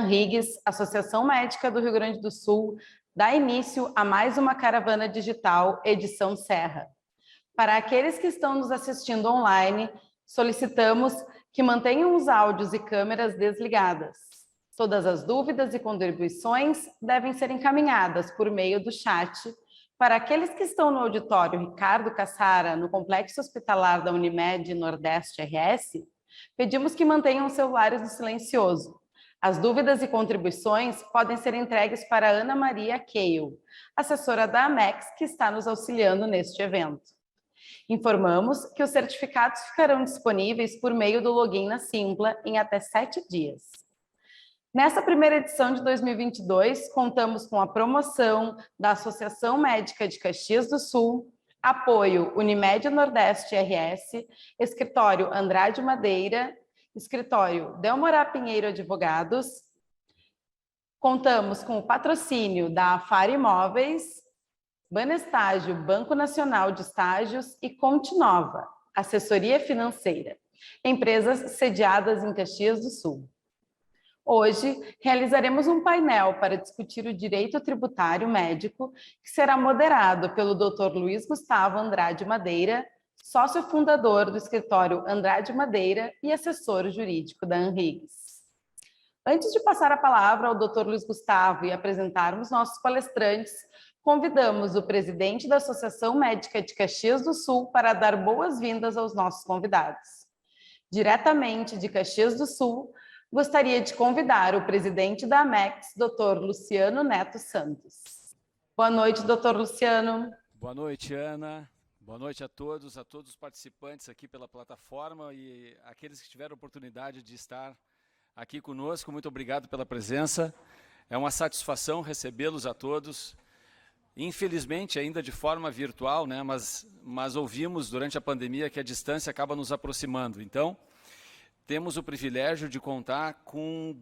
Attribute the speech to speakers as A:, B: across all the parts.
A: Anrigues, Associação Médica do Rio Grande do Sul, dá início a mais uma Caravana Digital, edição Serra. Para aqueles que estão nos assistindo online, solicitamos que mantenham os áudios e câmeras desligadas. Todas as dúvidas e contribuições devem ser encaminhadas por meio do chat. Para aqueles que estão no auditório Ricardo Cassara, no Complexo Hospitalar da Unimed Nordeste RS, pedimos que mantenham os celulares no silencioso. As dúvidas e contribuições podem ser entregues para Ana Maria Keil, assessora da Amex, que está nos auxiliando neste evento. Informamos que os certificados ficarão disponíveis por meio do login na Simpla em até 7 dias. Nessa primeira edição de 2022, contamos com a promoção da Associação Médica de Caxias do Sul, apoio Unimed Nordeste RS, Escritório Andrade Madeira, Escritório Delmorá Pinheiro Advogados. Contamos com o patrocínio da Afar Imóveis, Banestágio, Banco Nacional de Estágios e Continova, assessoria financeira, empresas sediadas em Caxias do Sul. Hoje, realizaremos um painel para discutir o direito tributário médico, que será moderado pelo Dr. Luiz Gustavo Andrade Madeira, sócio fundador do escritório Andrade Madeira e assessor jurídico da Anrigues. Antes de passar a palavra ao Dr. Luiz Gustavo e apresentarmos nossos palestrantes, convidamos o presidente da Associação Médica de Caxias do Sul para dar boas-vindas aos nossos convidados. Diretamente de Caxias do Sul, gostaria de convidar o presidente da Amex, Dr. Luciano Neto Santos. Boa noite, Dr. Luciano.
B: Boa noite, Ana. Boa noite a todos os participantes aqui pela plataforma e aqueles que tiveram a oportunidade de estar aqui conosco. Muito obrigado pela presença. É uma satisfação recebê-los a todos. Infelizmente, ainda de forma virtual, né? Mas ouvimos durante a pandemia que a distância acaba nos aproximando. Então, temos o privilégio de contar com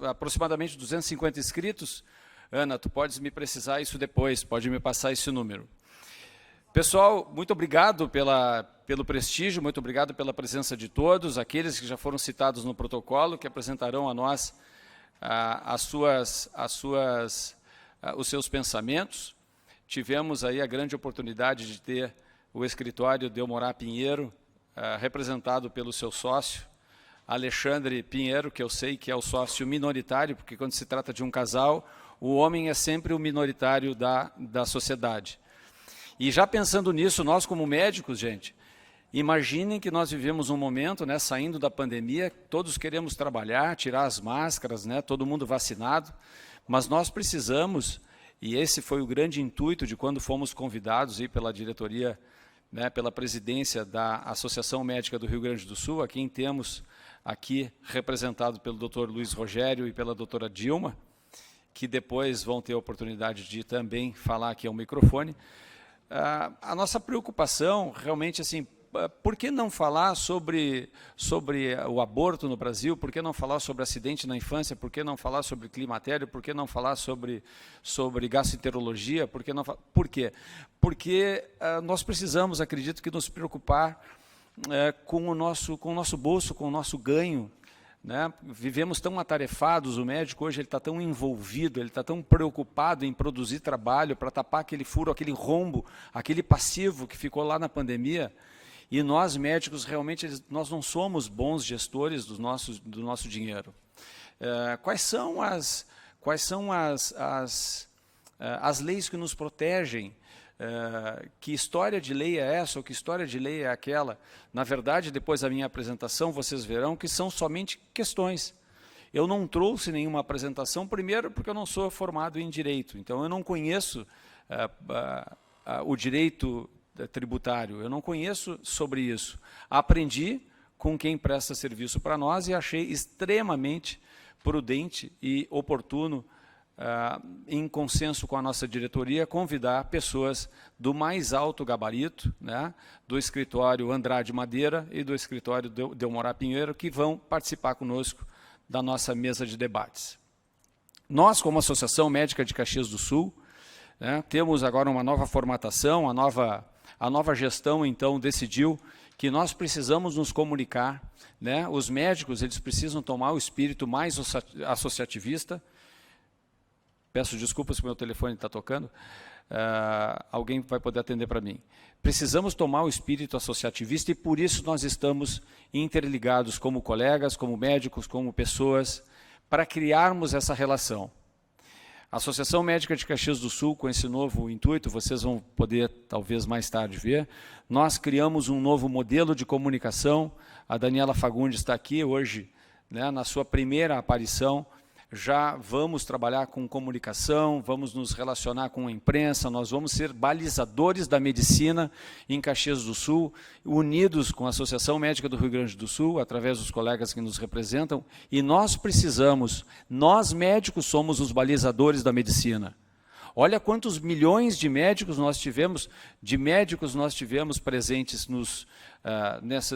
B: aproximadamente 250 inscritos. Ana, tu podes me precisar isso depois, pode me passar esse número. Pessoal, muito obrigado pelo prestígio, muito obrigado pela presença de todos, aqueles que já foram citados no protocolo, que apresentarão a nós os seus pensamentos. Tivemos aí a grande oportunidade de ter o escritório Delmorá Pinheiro, representado pelo seu sócio, Alexandre Pinheiro, que eu sei que é o sócio minoritário, porque quando se trata de um casal, o homem é sempre o minoritário da sociedade. E já pensando nisso, nós como médicos, gente, imaginem que nós vivemos um momento, né, saindo da pandemia, todos queremos trabalhar, tirar as máscaras, né, todo mundo vacinado, mas nós precisamos, e esse foi o grande intuito de quando fomos convidados aí pela diretoria, né, pela presidência da Associação Médica do Rio Grande do Sul, a quem temos aqui representado pelo Dr. Luiz Rogério e pela doutora Dilma, que depois vão ter a oportunidade de também falar aqui ao microfone. A nossa preocupação, realmente, assim, por que não falar sobre o aborto no Brasil? Por que não falar sobre acidente na infância? Por que não falar sobre climatério? Por que não falar sobre gastroenterologia? Por quê? Porque nós precisamos, acredito que, nos preocupar com o nosso bolso, com o nosso ganho. Né? Vivemos tão atarefados, o médico hoje ele está tão envolvido, ele está tão preocupado em produzir trabalho para tapar aquele furo, aquele rombo, aquele passivo que ficou lá na pandemia. E nós, médicos, realmente, nós não somos bons gestores do nosso dinheiro. Quais são as leis que nos protegem? Que história de lei é essa ou que história de lei é aquela? Na verdade, depois da minha apresentação, vocês verão que são somente questões. Eu não trouxe nenhuma apresentação, primeiro porque eu não sou formado em direito, então eu não conheço o direito tributário, eu não conheço sobre isso. Aprendi com quem presta serviço para nós e achei extremamente prudente e oportuno, em consenso com a nossa diretoria, convidar pessoas do mais alto gabarito, né, do escritório Andrade Madeira e do escritório Delmorá Pinheiro, que vão participar conosco da nossa mesa de debates. Nós, como Associação Médica de Caxias do Sul, né, temos agora uma nova formatação, a nova a nova gestão, então, decidiu que nós precisamos nos comunicar, né? Os médicos, eles precisam tomar o espírito mais associativista. Peço desculpas se o meu telefone está tocando. Alguém vai poder atender para mim. Precisamos tomar o espírito associativista e por isso nós estamos interligados como colegas, como médicos, como pessoas, para criarmos essa relação. A Associação Médica de Caxias do Sul, com esse novo intuito, vocês vão poder talvez mais tarde ver, nós criamos um novo modelo de comunicação. A Daniela Fagundes está aqui hoje, né, na sua primeira aparição. Já vamos trabalhar com comunicação, vamos nos relacionar com a imprensa, nós vamos ser balizadores da medicina em Caxias do Sul, unidos com a Associação Médica do Rio Grande do Sul, através dos colegas que nos representam, e nós precisamos, nós médicos somos os balizadores da medicina. Olha quantos milhões de médicos nós tivemos, presentes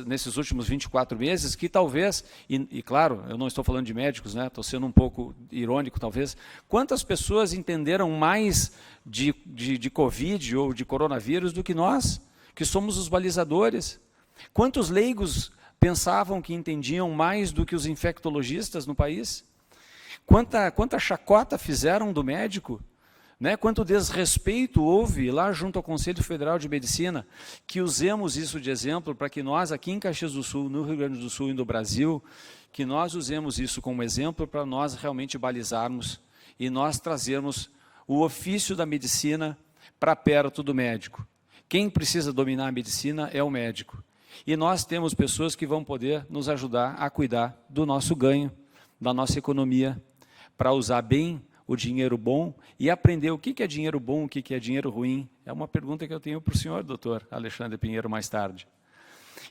B: nesses últimos 24 meses, que talvez, e claro, eu não estou falando de médicos, né, estou sendo um pouco irônico talvez, quantas pessoas entenderam mais de Covid ou de coronavírus do que nós, que somos os balizadores? Quantos leigos pensavam que entendiam mais do que os infectologistas no país? Quanta chacota fizeram do médico? Né? Quanto desrespeito houve lá junto ao Conselho Federal de Medicina, que usemos isso de exemplo para que nós aqui em Caxias do Sul, no Rio Grande do Sul e no Brasil, que nós usemos isso como exemplo para nós realmente balizarmos e nós trazermos o ofício da medicina para perto do médico. Quem precisa dominar a medicina é o médico. E nós temos pessoas que vão poder nos ajudar a cuidar do nosso ganho, da nossa economia, para usar bem o dinheiro bom e aprender o que é dinheiro bom, o que é dinheiro ruim. É uma pergunta que eu tenho para o senhor, doutor Alexandre Pinheiro, mais tarde.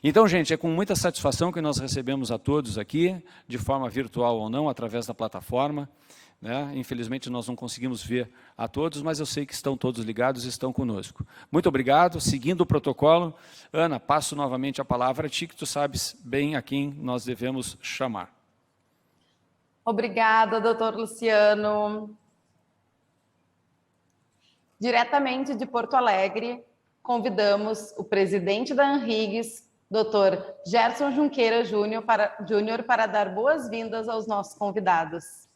B: Então, gente, é com muita satisfação que nós recebemos a todos aqui, de forma virtual ou não, através da plataforma. Né? Infelizmente, nós não conseguimos ver a todos, mas eu sei que estão todos ligados e estão conosco. Muito obrigado. Seguindo o protocolo, Ana, passo novamente a palavra a ti, que tu sabes bem a quem nós devemos chamar.
A: Obrigada, doutor Luciano. Diretamente de Porto Alegre, convidamos o presidente da ANRIGS, doutor Gerson Junqueira Júnior, para dar boas-vindas aos nossos convidados.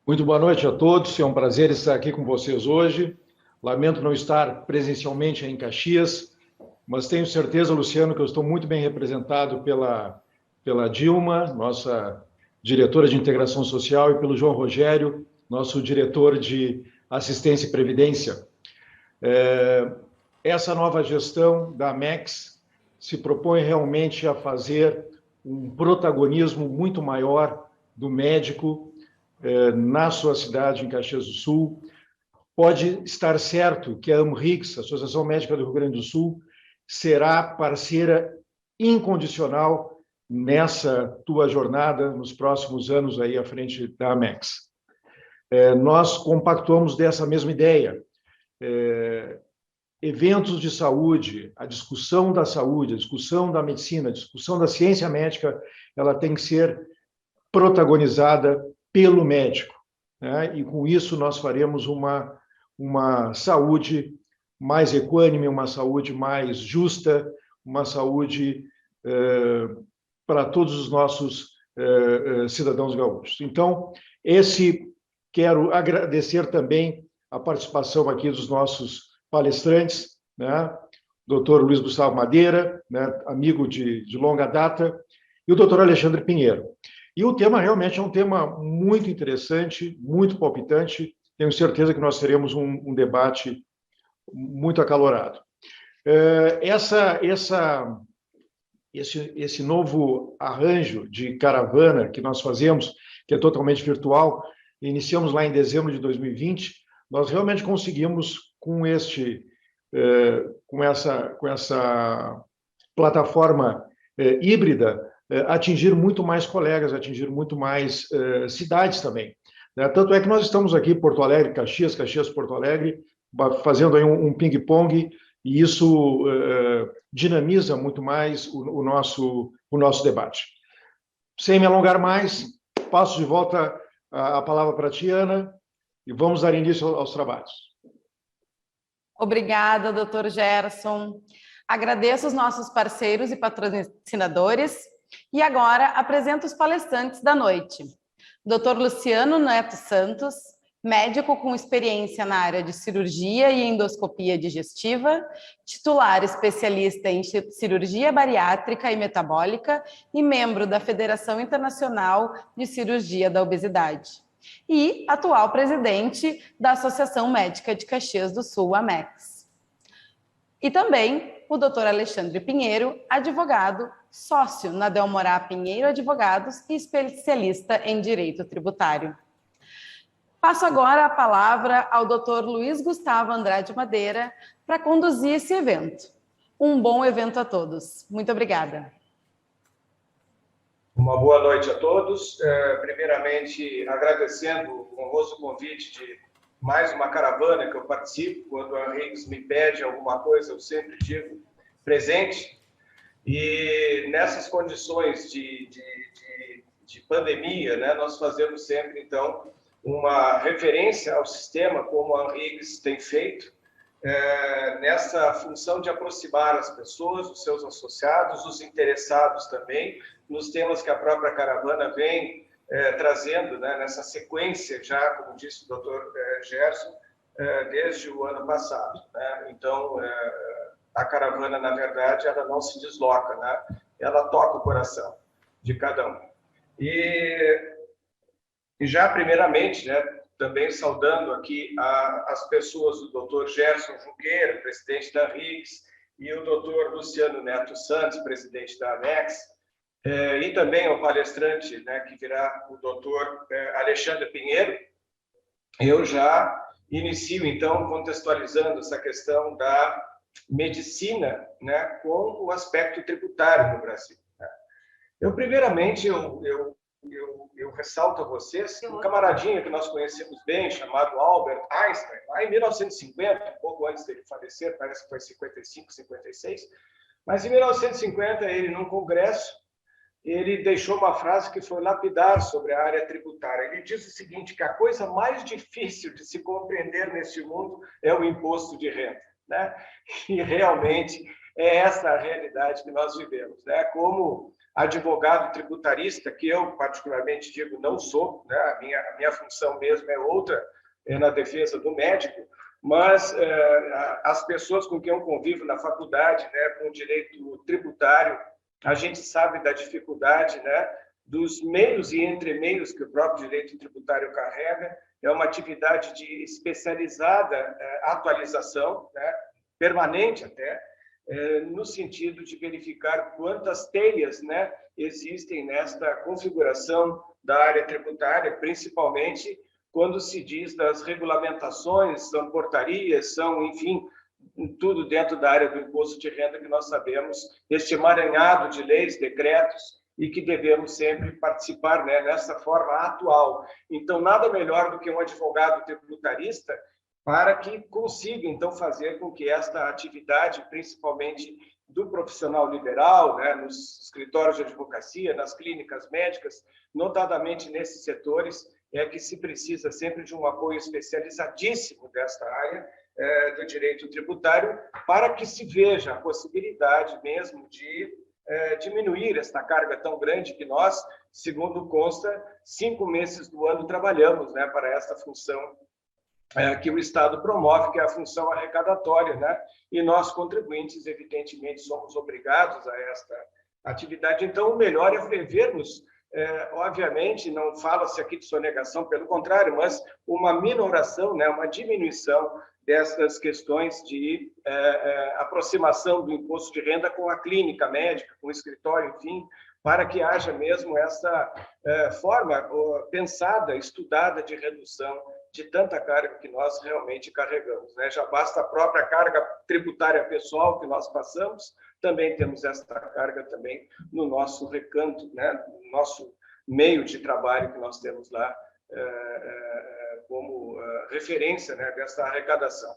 C: Muito boa noite a todos, é um prazer estar aqui com vocês hoje. Lamento não estar presencialmente em Caxias, mas tenho certeza, Luciano, que eu estou muito bem representado pela Dilma, nossa diretora de Integração Social, e pelo João Rogério, nosso diretor de Assistência e Previdência. Essa nova gestão da AMEX se propõe realmente a fazer um protagonismo muito maior do médico na sua cidade, em Caxias do Sul. Pode estar certo que a AMRIGS, Associação Médica do Rio Grande do Sul, será parceira incondicional nessa tua jornada nos próximos anos aí à frente da AMEX. Nós compactuamos dessa mesma ideia. Eventos de saúde, a discussão da saúde, a discussão da medicina, a discussão da ciência médica, ela tem que ser protagonizada pelo médico, né? E com isso nós faremos uma saúde mais equânime, uma saúde mais justa, uma saúde para todos os nossos cidadãos gaúchos. Então, quero agradecer também a participação aqui dos nossos palestrantes, né? Dr. Luiz Gustavo Madeira, né? Amigo de longa data, e o Dr. Alexandre Pinheiro. E o tema realmente é um tema muito interessante, muito palpitante. Tenho certeza que nós teremos um debate muito acalorado. Esse novo arranjo de caravana que nós fazemos, que é totalmente virtual, iniciamos lá em dezembro de 2020, nós realmente conseguimos, com essa plataforma híbrida, atingir muito mais colegas, atingir muito mais cidades também. Tanto é que nós estamos aqui, Porto Alegre, Caxias, Porto Alegre, fazendo aí um ping-pong, e isso dinamiza muito mais o nosso debate. Sem me alongar mais, passo de volta a palavra para a ti, Ana, e vamos dar início aos trabalhos.
A: Obrigada, doutor Gerson. Agradeço os nossos parceiros e patrocinadores. E agora apresento os palestrantes da noite. Dr. Luciano Neto Santos, médico com experiência na área de cirurgia e endoscopia digestiva, titular especialista em cirurgia bariátrica e metabólica e membro da Federação Internacional de Cirurgia da Obesidade. E atual presidente da Associação Médica de Caxias do Sul, AMEX. E também o Dr. Alexandre Pinheiro, advogado, sócio na Delmorá Pinheiro Advogados e especialista em direito tributário. Passo agora a palavra ao Dr. Luiz Gustavo Andrade Madeira para conduzir esse evento. Um bom evento a todos. Muito obrigada.
D: Uma boa noite a todos. Primeiramente, agradecendo o honroso convite de mais uma caravana que eu participo. Quando a Henriques me pede alguma coisa, eu sempre digo presente. E nessas condições de pandemia, né, nós fazemos sempre, então, uma referência ao sistema, como a Henriques tem feito, nessa função de aproximar as pessoas, os seus associados, os interessados também, nos temas que a própria caravana vem trazendo, né, nessa sequência já, como disse o Dr. Gerson, desde o ano passado, né? Então, a caravana, na verdade, ela não se desloca, né? Ela toca o coração de cada um. E já, primeiramente, né, também saudando aqui as pessoas do Dr. Gerson Junqueira, presidente da RIGS, e o Dr. Luciano Neto Santos, presidente da AMEX, e também o palestrante, né, que virá o Dr. Alexandre Pinheiro. Eu já inicio, então, contextualizando essa questão da medicina, né, com o aspecto tributário no Brasil. Né? Primeiramente, eu ressalto a vocês um camaradinho que nós conhecemos bem, chamado Albert Einstein, lá em 1950, um pouco antes dele falecer, parece que foi 55, 56, mas em 1950, ele, num congresso, ele deixou uma frase que foi lapidar sobre a área tributária. Ele diz o seguinte, que a coisa mais difícil de se compreender neste mundo é o imposto de renda, né? E realmente é essa a realidade que nós vivemos, né? Como advogado tributarista, que eu particularmente digo não sou, né? A minha função mesmo é outra, é na defesa do médico, mas as pessoas com quem eu convivo na faculdade, né, com o direito tributário, a gente sabe da dificuldade, né, dos meios e entremeios que o próprio direito tributário carrega. É uma atividade de especializada atualização, né, permanente até, no sentido de verificar quantas teias, né, existem nesta configuração da área tributária, principalmente quando se diz das regulamentações, são portarias, são, enfim, tudo dentro da área do imposto de renda que nós sabemos, este emaranhado de leis, decretos, e que devemos sempre participar, né, nessa forma atual. Então, nada melhor do que um advogado tributarista para que consiga, então, fazer com que esta atividade, principalmente do profissional liberal, né, nos escritórios de advocacia, nas clínicas médicas, notadamente nesses setores, é que se precisa sempre de um apoio especializadíssimo desta área do direito tributário, para que se veja a possibilidade mesmo de diminuir esta carga tão grande que nós, segundo consta, 5 meses do ano trabalhamos, né, para esta função que o Estado promove, que é a função arrecadatória, né? E nós, contribuintes, evidentemente, somos obrigados a esta atividade. Então, o melhor é prevermos, obviamente, não fala-se aqui de sonegação, pelo contrário, mas uma minoração, né, uma diminuição dessas questões de aproximação do imposto de renda com a clínica médica, com o escritório, enfim, para que haja mesmo essa forma pensada, estudada de redução de tanta carga que nós realmente carregamos, né? Já basta a própria carga tributária pessoal que nós passamos, também temos essa carga também no nosso recanto, né? No nosso meio de trabalho que nós temos lá como referência, né, dessa arrecadação.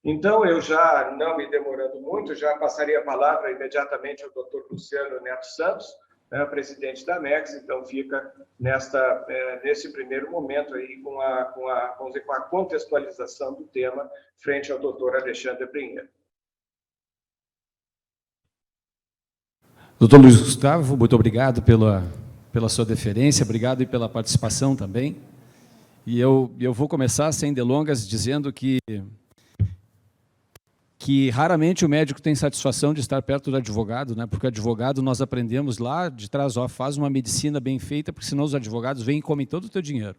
D: Então, eu já, não me demorando muito, já passaria a palavra imediatamente ao Dr. Luciano Neto Santos, presidente da Amex, então fica nesse primeiro momento aí com a contextualização do tema frente ao doutor Alexandre Pinheiro.
B: Doutor Luiz Gustavo, muito obrigado pela sua deferência, obrigado e pela participação também. E eu vou começar, sem delongas, dizendo que raramente o médico tem satisfação de estar perto do advogado, né? Porque o advogado, nós aprendemos lá de trás, faz uma medicina bem feita, porque senão os advogados vêm e comem todo o teu dinheiro.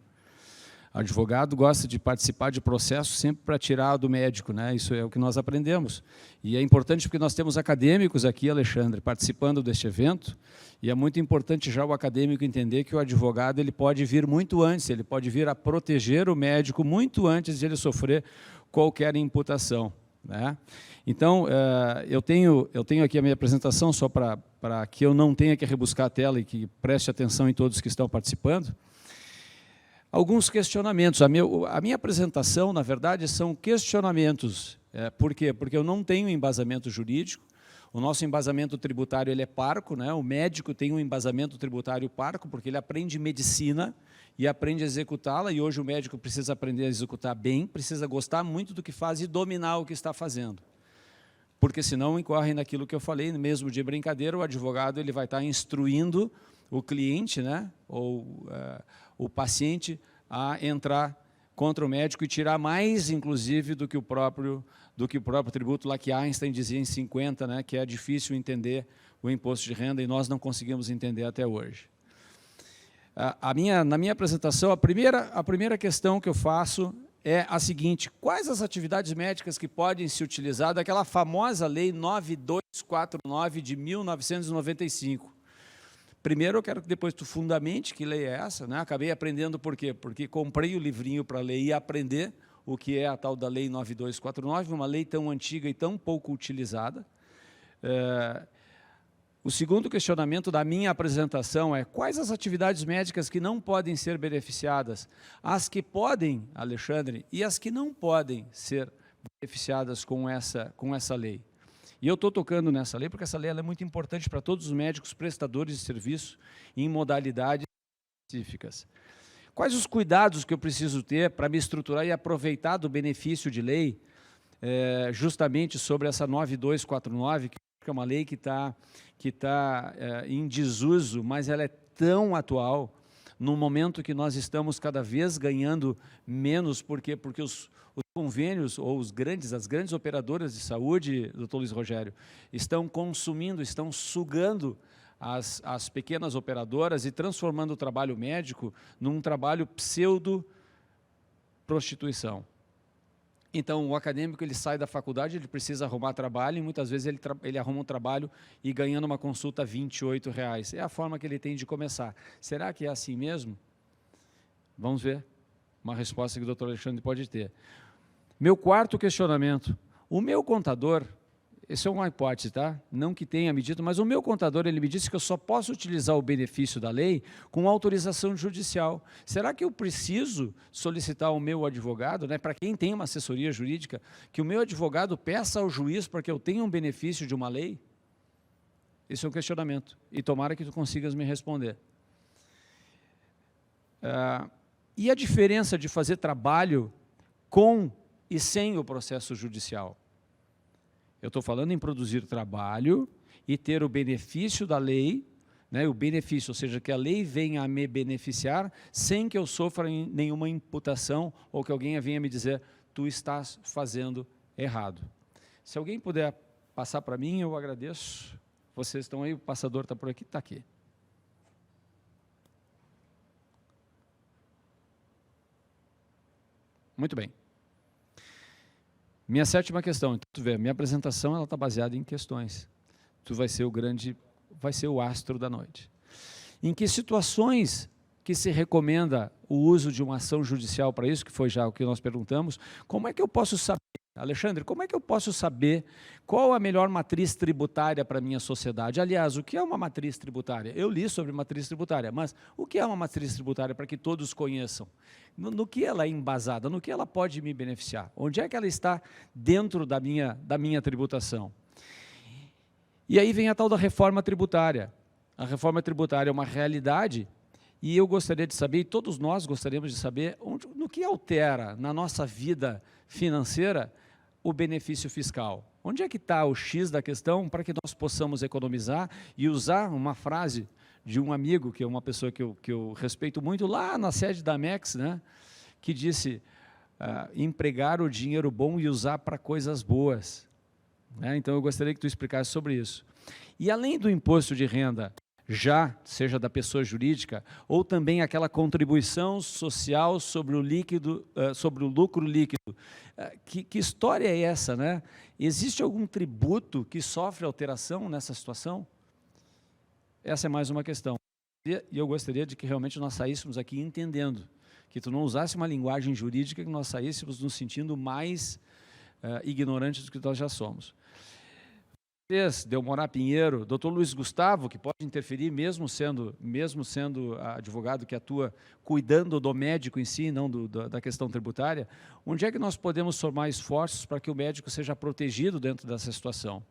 B: O advogado gosta de participar de processos sempre para tirar do médico, né? Isso é o que nós aprendemos. E é importante porque nós temos acadêmicos aqui, Alexandre, participando deste evento, e é muito importante já o acadêmico entender que o advogado ele pode vir muito antes, ele pode vir a proteger o médico muito antes de ele sofrer qualquer imputação, né? Então, eu tenho aqui a minha apresentação, só para que eu não tenha que rebuscar a tela e que preste atenção em todos que estão participando. Alguns questionamentos. A minha apresentação, na verdade, são questionamentos. Por quê? Porque eu não tenho embasamento jurídico, o nosso embasamento tributário ele é parco, né? O médico tem um embasamento tributário parco, porque ele aprende medicina e aprende a executá-la, e hoje o médico precisa aprender a executar bem, precisa gostar muito do que faz e dominar o que está fazendo. Porque senão incorre naquilo que eu falei, mesmo de brincadeira, o advogado ele vai estar instruindo o cliente, né? Ou o paciente a entrar contra o médico e tirar mais, inclusive, do que o próprio tributo, lá que Einstein dizia em 50, né, que é difícil entender o imposto de renda e nós não conseguimos entender até hoje. Na minha apresentação, a primeira questão que eu faço é a seguinte: quais as atividades médicas que podem se utilizar daquela famosa Lei 9249 de 1995? Primeiro, eu quero que depois tu fundamente que lei é essa, né? Acabei aprendendo por quê? Porque comprei o livrinho para ler e aprender o que é a tal da Lei 9249, uma lei tão antiga e tão pouco utilizada. O segundo questionamento da minha apresentação é: quais as atividades médicas que não podem ser beneficiadas? As que podem, Alexandre, e as que não podem ser beneficiadas com essa lei. E eu estou tocando nessa lei porque essa lei ela é muito importante para todos os médicos prestadores de serviço em modalidades específicas. Quais os cuidados que eu preciso ter para me estruturar e aproveitar do benefício de lei, justamente sobre essa 9249, que é uma lei que está em desuso, mas ela é tão atual, no momento que nós estamos cada vez ganhando menos, porque os convênios ou as grandes operadoras de saúde, doutor Luiz Rogério, estão consumindo, estão sugando as pequenas operadoras e transformando o trabalho médico num trabalho pseudo-prostituição. Então, o acadêmico ele sai da faculdade, ele precisa arrumar trabalho, e muitas vezes ele arruma um trabalho e ganhando uma consulta R$ 28. É a forma que ele tem de começar. Será que é assim mesmo? Vamos ver. Uma resposta que o doutor Alexandre pode ter. Meu quarto questionamento: o meu contador, isso é uma hipótese, tá? Não que tenha me dito, mas o meu contador ele me disse que eu só posso utilizar o benefício da lei com autorização judicial. Será que eu preciso solicitar ao meu advogado, né, para quem tem uma assessoria jurídica, que o meu advogado peça ao juiz para que eu tenha um benefício de uma lei? Esse é um questionamento, e tomara que tu consigas me responder. E a diferença de fazer trabalho com e sem o processo judicial? Eu estou falando em produzir trabalho e ter o benefício da lei, né, o benefício, ou seja, que a lei venha a me beneficiar sem que eu sofra nenhuma imputação ou que alguém venha me dizer: tu estás fazendo errado. Se alguém puder passar para mim, eu agradeço. Vocês estão aí, o passador está por aqui? Está aqui. Muito bem. Minha sétima questão, então, tu vê, minha apresentação ela está baseada em questões. Tu vai ser o astro da noite. Em que situações que se recomenda o uso de uma ação judicial para isso, que foi já o que nós perguntamos, como é que eu posso saber, Alexandre, como é que eu posso saber qual a melhor matriz tributária para a minha sociedade? Aliás, o que é uma matriz tributária? Eu li sobre matriz tributária, mas o que é uma matriz tributária para que todos conheçam? No que ela é embasada? No que ela pode me beneficiar? Onde é que ela está dentro da minha tributação? E aí vem a tal da reforma tributária. a reforma tributária é uma realidade e eu gostaria de saber, e todos nós gostaríamos de saber, no que altera na nossa vida financeira o benefício fiscal. Onde é que está o X da questão para que nós possamos economizar e usar uma frase de um amigo, que é uma pessoa que eu respeito muito, lá na sede da Amex, né, que disse, empregar o dinheiro bom e usar para coisas boas. Né? Então, eu gostaria que tu explicasse sobre isso. E além do imposto de renda, já seja da pessoa jurídica, ou também aquela contribuição social sobre o líquido, sobre o lucro líquido. Que história é essa, né? Existe algum tributo que sofre alteração nessa situação? Essa é mais uma questão. E eu gostaria de que realmente nós saíssemos aqui entendendo, que tu não usasse uma linguagem jurídica, que nós saíssemos nos sentindo mais ignorantes do que nós já somos. Delmorá Pinheiro, doutor Luiz Gustavo, que pode interferir mesmo sendo advogado que atua cuidando do médico em si, não da questão tributária, onde é que nós podemos somar esforços para que o médico seja protegido dentro dessa situação?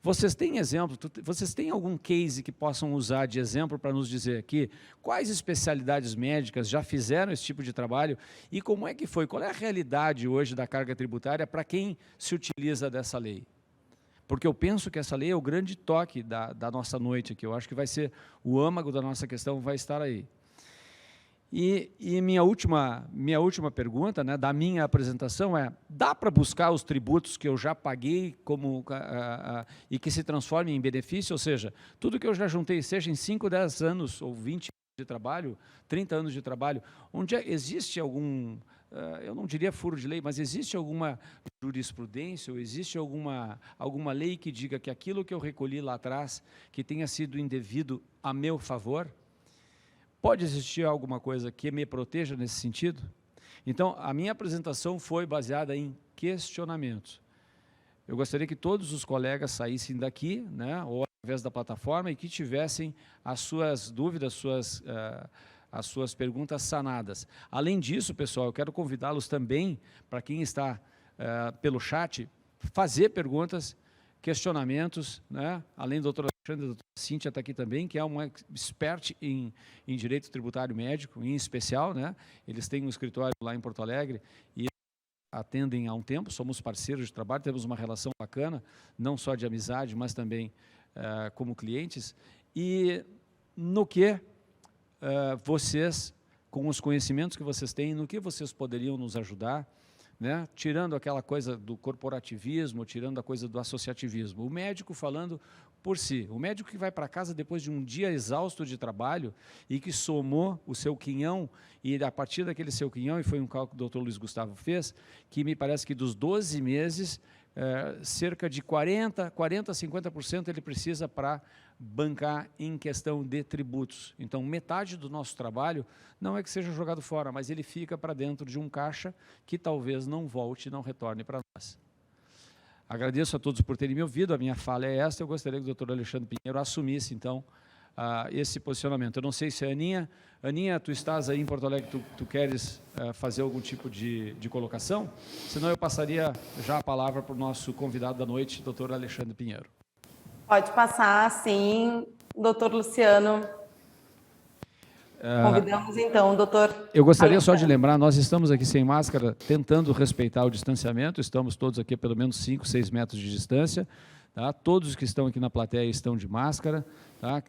B: Vocês têm exemplo, vocês têm algum case que possam usar de exemplo para nos dizer aqui quais especialidades médicas já fizeram esse tipo de trabalho e como é que foi, qual é a realidade hoje da carga tributária para quem se utiliza dessa lei? Porque eu penso que essa lei é o grande toque da nossa noite aqui. Eu acho que vai ser o âmago da nossa questão, vai estar aí. E minha última pergunta, né, da minha apresentação é, dá para buscar os tributos que eu já paguei e que se transformem em benefício? Ou seja, tudo que eu já juntei, seja em 5, 10 anos ou 20 anos de trabalho, 30 anos de trabalho, onde existe algum... eu não diria furo de lei, mas existe alguma jurisprudência ou existe alguma lei que diga que aquilo que eu recolhi lá atrás, que tenha sido indevido a meu favor, pode existir alguma coisa que me proteja nesse sentido? Então, a minha apresentação foi baseada em questionamentos. Eu gostaria que todos os colegas saíssem daqui, né, ou através da plataforma, e que tivessem as suas dúvidas, as suas perguntas sanadas. Além disso, pessoal, eu quero convidá-los também, para quem está pelo chat, fazer perguntas, questionamentos, né? Além do doutor Alexandre, a doutora Cíntia está aqui também, que é uma expert em direito tributário médico, em especial, né? Eles têm um escritório lá em Porto Alegre e atendem há um tempo, somos parceiros de trabalho, temos uma relação bacana, não só de amizade, mas também como clientes. E no que vocês, com os conhecimentos que vocês têm, no que vocês poderiam nos ajudar, né? Tirando aquela coisa do corporativismo, tirando a coisa do associativismo. O médico falando por si, o médico que vai para casa depois de um dia exausto de trabalho e que somou o seu quinhão, e a partir daquele seu quinhão, e foi um cálculo que o doutor Luiz Gustavo fez, que me parece que dos 12 meses, cerca de 40% a 50% ele precisa para bancar em questão de tributos. Então, metade do nosso trabalho não é que seja jogado fora, mas ele fica para dentro de um caixa que talvez não volte, não retorne para nós. Agradeço a todos por terem me ouvido, a minha fala é esta, eu gostaria que o doutor Alexandre Pinheiro assumisse, então, esse posicionamento. Eu não sei se a Aninha, tu estás aí em Porto Alegre, tu queres fazer algum tipo de colocação? Senão eu passaria já a palavra para o nosso convidado da noite, doutor Alexandre Pinheiro.
A: Pode passar, sim, doutor Luciano. Convidamos, então, o doutor...
B: Eu gostaria só de lembrar, nós estamos aqui sem máscara, tentando respeitar o distanciamento, estamos todos aqui a pelo menos 5, 6 metros de distância, tá? Todos que estão aqui na plateia estão de máscara, tá?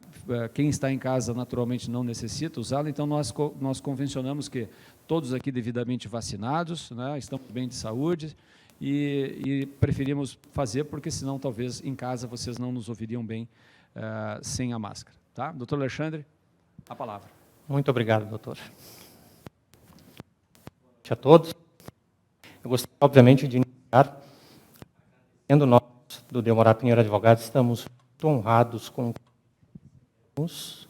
B: Quem está em casa, naturalmente, não necessita usá-la, então nós convencionamos que todos aqui devidamente vacinados, né? Estamos bem de saúde, e preferimos fazer, porque senão talvez em casa vocês não nos ouviriam bem sem a máscara. Tá? Doutor Alexandre, a palavra.
E: Muito obrigado, doutor. Boa noite a todos. Eu gostaria, obviamente, de iniciar, sendo nós do Delmorá Pinheiro Advogados, estamos muito honrados com os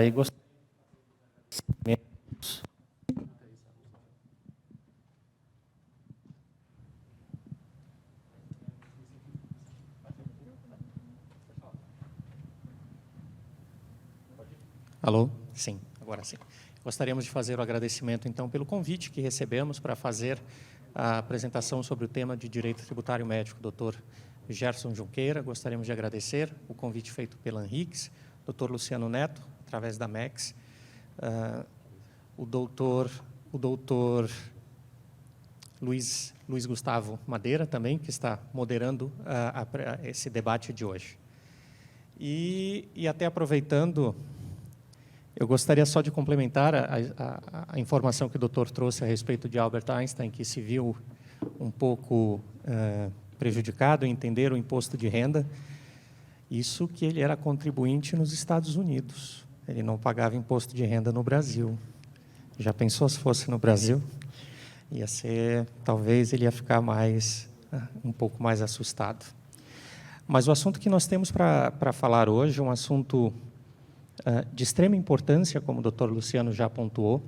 E: e gostaria de Alô? Sim, agora sim. Gostaríamos de fazer o agradecimento, então, pelo convite que recebemos para fazer a apresentação sobre o tema de Direito Tributário Médico, doutor Gerson Junqueira. Gostaríamos de agradecer o convite feito pela Henriques, Dr. Luciano Neto, através da MEX, o doutor Luiz Gustavo Madeira também, que está moderando esse debate de hoje. E até aproveitando, eu gostaria só de complementar a informação que o doutor trouxe a respeito de Albert Einstein, que se viu um pouco prejudicado em entender o imposto de renda. Isso que ele era contribuinte nos Estados Unidos. Ele não pagava imposto de renda no Brasil. Já pensou se fosse no Brasil? Ia ser, talvez ele ia ficar um pouco mais assustado. Mas o assunto que nós temos para falar hoje é um assunto de extrema importância, como o doutor Luciano já pontuou,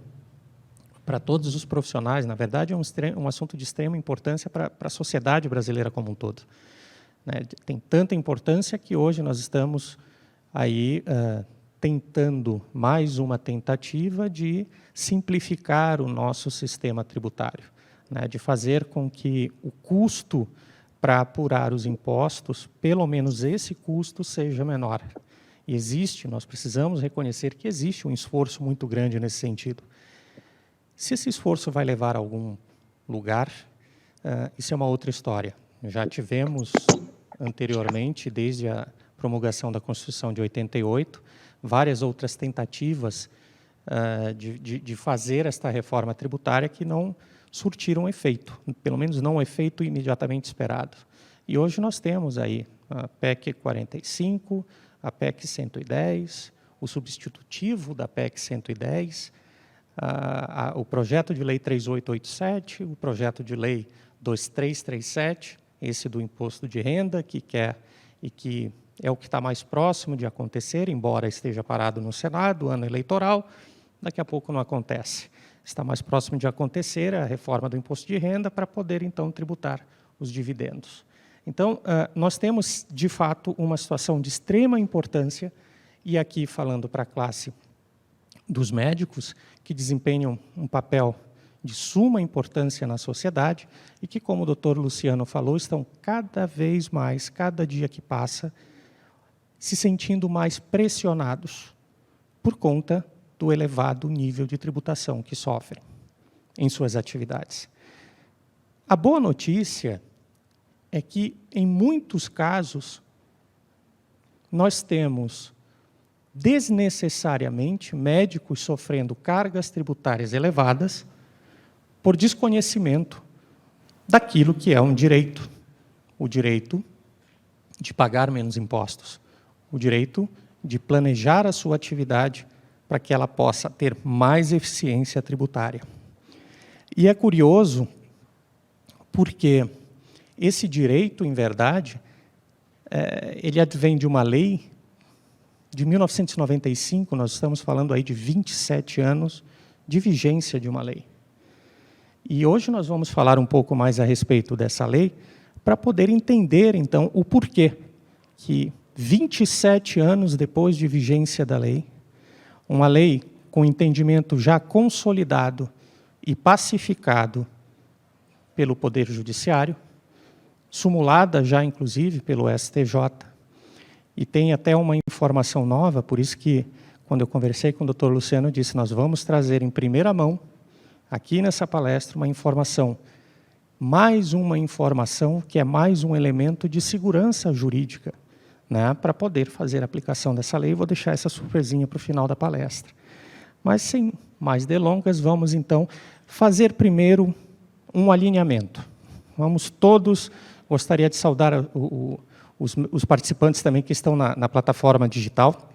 E: para todos os profissionais. Na verdade, é um assunto de extrema importância para a sociedade brasileira como um todo. Né? Tem tanta importância que hoje nós estamos aí tentando mais uma tentativa de simplificar o nosso sistema tributário, né? De fazer com que o custo para apurar os impostos, pelo menos esse custo, seja menor. E nós precisamos reconhecer que existe um esforço muito grande nesse sentido. Se esse esforço vai levar a algum lugar, isso é uma outra história. Já tivemos anteriormente, desde a promulgação da Constituição de 88, várias outras tentativas de fazer esta reforma tributária que não surtiram efeito, pelo menos não o efeito imediatamente esperado. E hoje nós temos aí a PEC 45, a PEC 110, o substitutivo da PEC 110, o projeto de lei 3887, o projeto de lei 2337, esse do imposto de renda, que é o que está mais próximo de acontecer, embora esteja parado no Senado, ano eleitoral, daqui a pouco não acontece. Está mais próximo de acontecer a reforma do imposto de renda para poder, então, tributar os dividendos. Então, nós temos, de fato, uma situação de extrema importância, e aqui falando para a classe dos médicos, que desempenham um papel de suma importância na sociedade e que, como o doutor Luciano falou, estão cada vez mais, cada dia que passa, se sentindo mais pressionados por conta do elevado nível de tributação que sofrem em suas atividades. A boa notícia é que, em muitos casos, nós temos desnecessariamente médicos sofrendo cargas tributárias elevadas por desconhecimento daquilo que é um direito, o direito de pagar menos impostos, o direito de planejar a sua atividade para que ela possa ter mais eficiência tributária. E é curioso porque esse direito, em verdade, ele advém de uma lei de 1995, nós estamos falando aí de 27 anos de vigência de uma lei. E hoje nós vamos falar um pouco mais a respeito dessa lei, para poder entender, então, o porquê que 27 anos depois de vigência da lei, uma lei com entendimento já consolidado e pacificado pelo Poder Judiciário, sumulada já, inclusive, pelo STJ, e tem até uma informação nova, por isso que, quando eu conversei com o doutor Luciano, eu disse, nós vamos trazer em primeira mão, aqui nessa palestra, uma informação, mais uma informação que é mais um elemento de segurança jurídica, né, para poder fazer a aplicação dessa lei. Vou deixar essa surpresinha para o final da palestra. Mas, sem mais delongas, vamos, então, fazer primeiro um alinhamento. Vamos todos, gostaria de saudar os participantes também que estão na plataforma digital.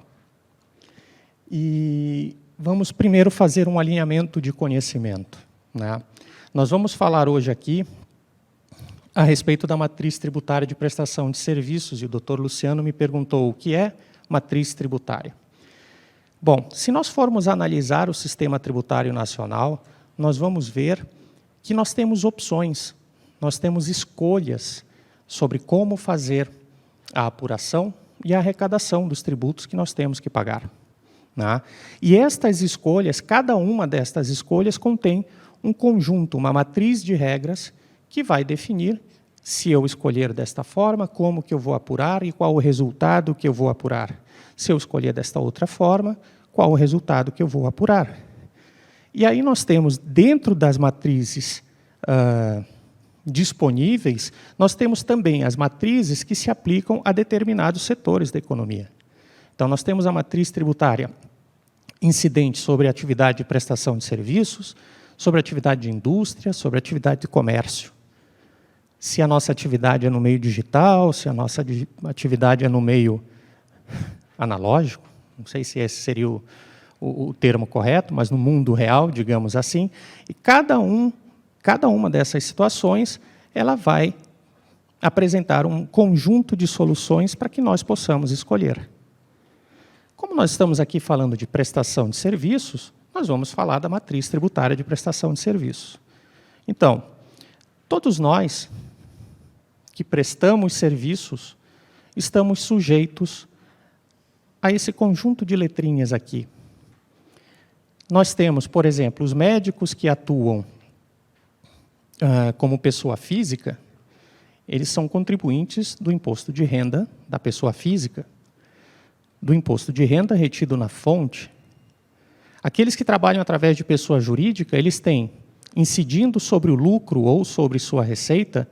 E: E vamos primeiro fazer um alinhamento de conhecimento, né? Nós vamos falar hoje aqui a respeito da matriz tributária de prestação de serviços, e o doutor Luciano me perguntou o que é matriz tributária. Bom, se nós formos analisar o sistema tributário nacional, nós vamos ver que nós temos opções, nós temos escolhas sobre como fazer a apuração e a arrecadação dos tributos que nós temos que pagar, né? E estas escolhas, cada uma destas escolhas contém um conjunto, uma matriz de regras que vai definir Se eu escolher desta forma, como que eu vou apurar e qual o resultado que eu vou apurar? Se eu escolher desta outra forma, qual o resultado que eu vou apurar? E aí nós temos, dentro das matrizes disponíveis, nós temos também as matrizes que se aplicam a determinados setores da economia. Então, nós temos a matriz tributária incidente sobre a atividade de prestação de serviços, sobre a atividade de indústria, sobre a atividade de comércio. Se a nossa atividade é no meio digital, se a nossa atividade é no meio analógico, não sei se esse seria o termo correto, mas no mundo real, digamos assim, e cada uma dessas situações, ela vai apresentar um conjunto de soluções para que nós possamos escolher. Como nós estamos aqui falando de prestação de serviços, nós vamos falar da matriz tributária de prestação de serviços. Então, todos nós que prestamos serviços estamos sujeitos a esse conjunto de letrinhas aqui. Nós temos, por exemplo, os médicos que atuam como pessoa física, eles são contribuintes do imposto de renda da pessoa física, do imposto de renda retido na fonte. Aqueles que trabalham através de pessoa jurídica, eles têm, incidindo sobre o lucro ou sobre sua receita,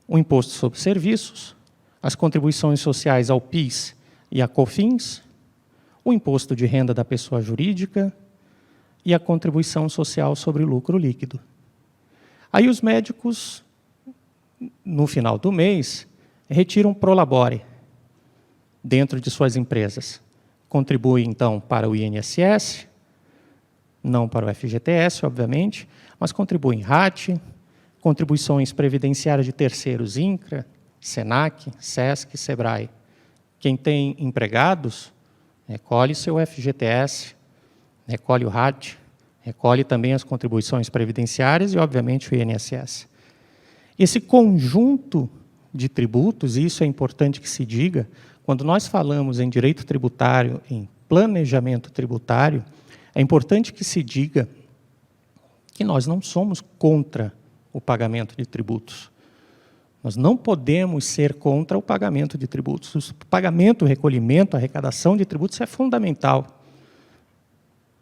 E: o imposto sobre serviços, as contribuições sociais ao PIS e à COFINS, o imposto de renda da pessoa jurídica e a contribuição social sobre o lucro líquido. Aí os médicos, no final do mês, retiram pro labore dentro de suas empresas. Contribuem, então, para o INSS, não para o FGTS, obviamente, mas contribuem RAT, contribuições previdenciárias de terceiros, INCRA, SENAC, SESC, SEBRAE. Quem tem empregados, recolhe seu FGTS, recolhe o RAT, recolhe também as contribuições previdenciárias e, obviamente, o INSS. Esse conjunto de tributos, e isso é importante que se diga, quando nós falamos em direito tributário, em planejamento tributário, é importante que se diga que nós não somos contra o pagamento de tributos. Nós não podemos ser contra o pagamento de tributos. O pagamento, o recolhimento, a arrecadação de tributos é fundamental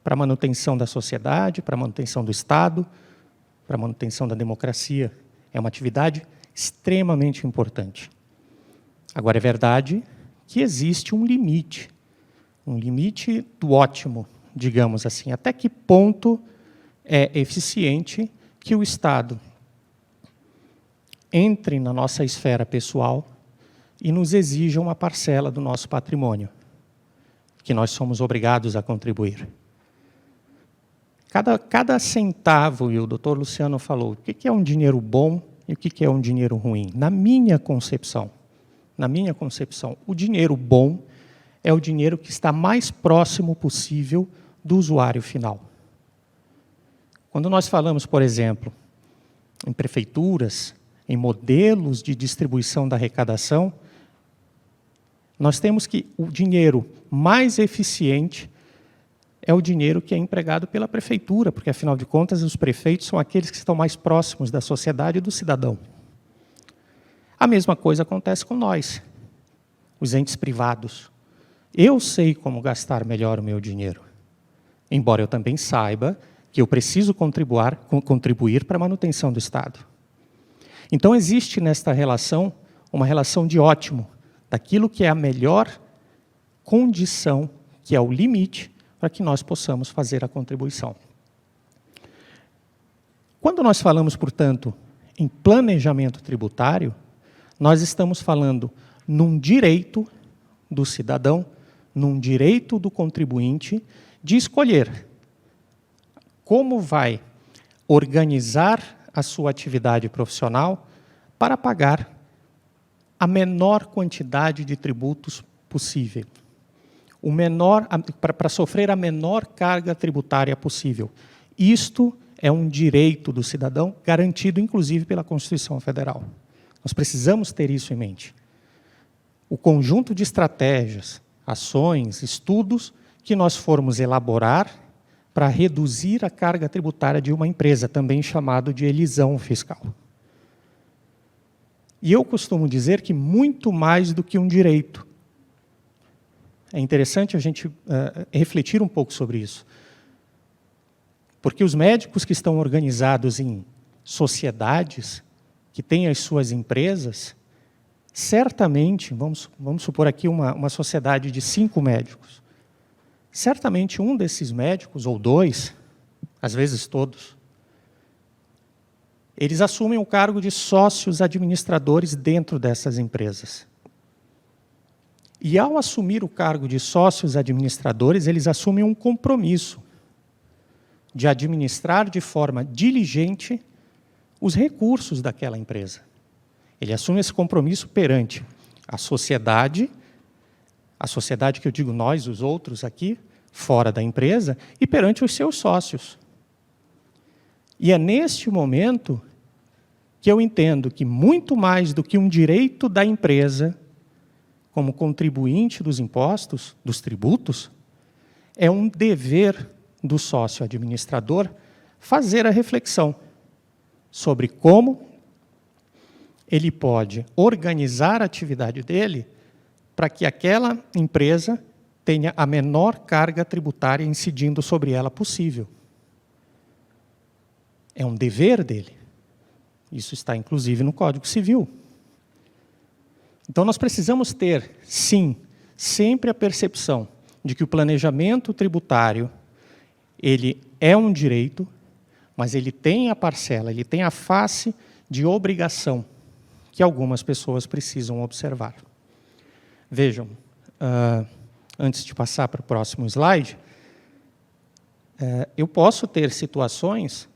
E: para a manutenção da sociedade, para a manutenção do Estado, para a manutenção da democracia. É uma atividade extremamente importante. Agora, é verdade que existe um limite do ótimo, digamos assim. Até que ponto é eficiente que o Estado entre na nossa esfera pessoal e nos exija uma parcela do nosso patrimônio, que nós somos obrigados a contribuir. Cada centavo, e o doutor Luciano falou, o que é um dinheiro bom e o que é um dinheiro ruim? Na minha concepção, o dinheiro bom é o dinheiro que está mais próximo possível do usuário final. Quando nós falamos, por exemplo, em prefeituras, em modelos de distribuição da arrecadação, nós temos que o dinheiro mais eficiente é o dinheiro que é empregado pela prefeitura, porque, afinal de contas, os prefeitos são aqueles que estão mais próximos da sociedade e do cidadão. A mesma coisa acontece com nós, os entes privados. Eu sei como gastar melhor o meu dinheiro, embora eu também saiba que eu preciso contribuir para a manutenção do Estado. Então, existe nesta relação uma relação de ótimo, daquilo que é a melhor condição, que é o limite, para que nós possamos fazer a contribuição. Quando nós falamos, portanto, em planejamento tributário, nós estamos falando num direito do cidadão, num direito do contribuinte, de escolher como vai organizar a sua atividade profissional para pagar a menor quantidade de tributos possível. Para sofrer a menor carga tributária possível. Isto é um direito do cidadão, garantido, inclusive, pela Constituição Federal. Nós precisamos ter isso em mente. O conjunto de estratégias, ações, estudos que nós formos elaborar para reduzir a carga tributária de uma empresa, também chamado de elisão fiscal. E eu costumo dizer que muito mais do que um direito. É interessante a gente refletir um pouco sobre isso. Porque os médicos que estão organizados em sociedades, que têm as suas empresas, certamente, vamos supor aqui uma sociedade de 5 médicos, certamente um desses médicos, ou 2, às vezes todos, eles assumem o cargo de sócios administradores dentro dessas empresas. E ao assumir o cargo de sócios administradores, eles assumem um compromisso de administrar de forma diligente os recursos daquela empresa. Ele assume esse compromisso perante a sociedade que eu digo nós, os outros aqui, fora da empresa, e perante os seus sócios. E é neste momento que eu entendo que muito mais do que um direito da empresa, como contribuinte dos impostos, dos tributos, é um dever do sócio administrador fazer a reflexão sobre como ele pode organizar a atividade dele para que aquela empresa tenha a menor carga tributária incidindo sobre ela possível. É um dever dele. Isso está, inclusive, no Código Civil. Então, nós precisamos ter, sim, sempre a percepção de que o planejamento tributário ele é um direito, mas ele tem a parcela, ele tem a face de obrigação que algumas pessoas precisam observar. Vejam, antes de passar para o próximo slide, eu posso ter situações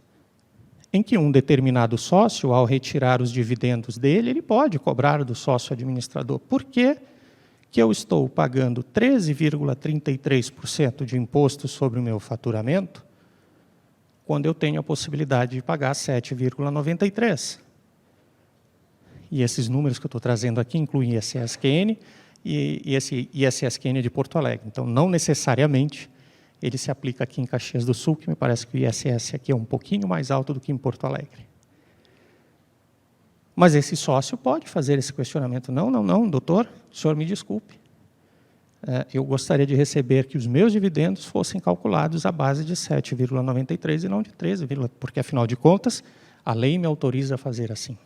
E: em que um determinado sócio, ao retirar os dividendos dele, ele pode cobrar do sócio administrador. Por que que eu estou pagando 13,33% de imposto sobre o meu faturamento, quando eu tenho a possibilidade de pagar 7,93%? E esses números que eu estou trazendo aqui incluem ISS-QN e esse ISS-QN de Porto Alegre. Então, não necessariamente ele se aplica aqui em Caxias do Sul, que me parece que o ISS aqui é um pouquinho mais alto do que em Porto Alegre. Mas esse sócio pode fazer esse questionamento. Não, doutor, o senhor me desculpe. Eu gostaria de receber que os meus dividendos fossem calculados à base de 7,93 e não de 13, porque, afinal de contas, a lei me autoriza a fazer assim.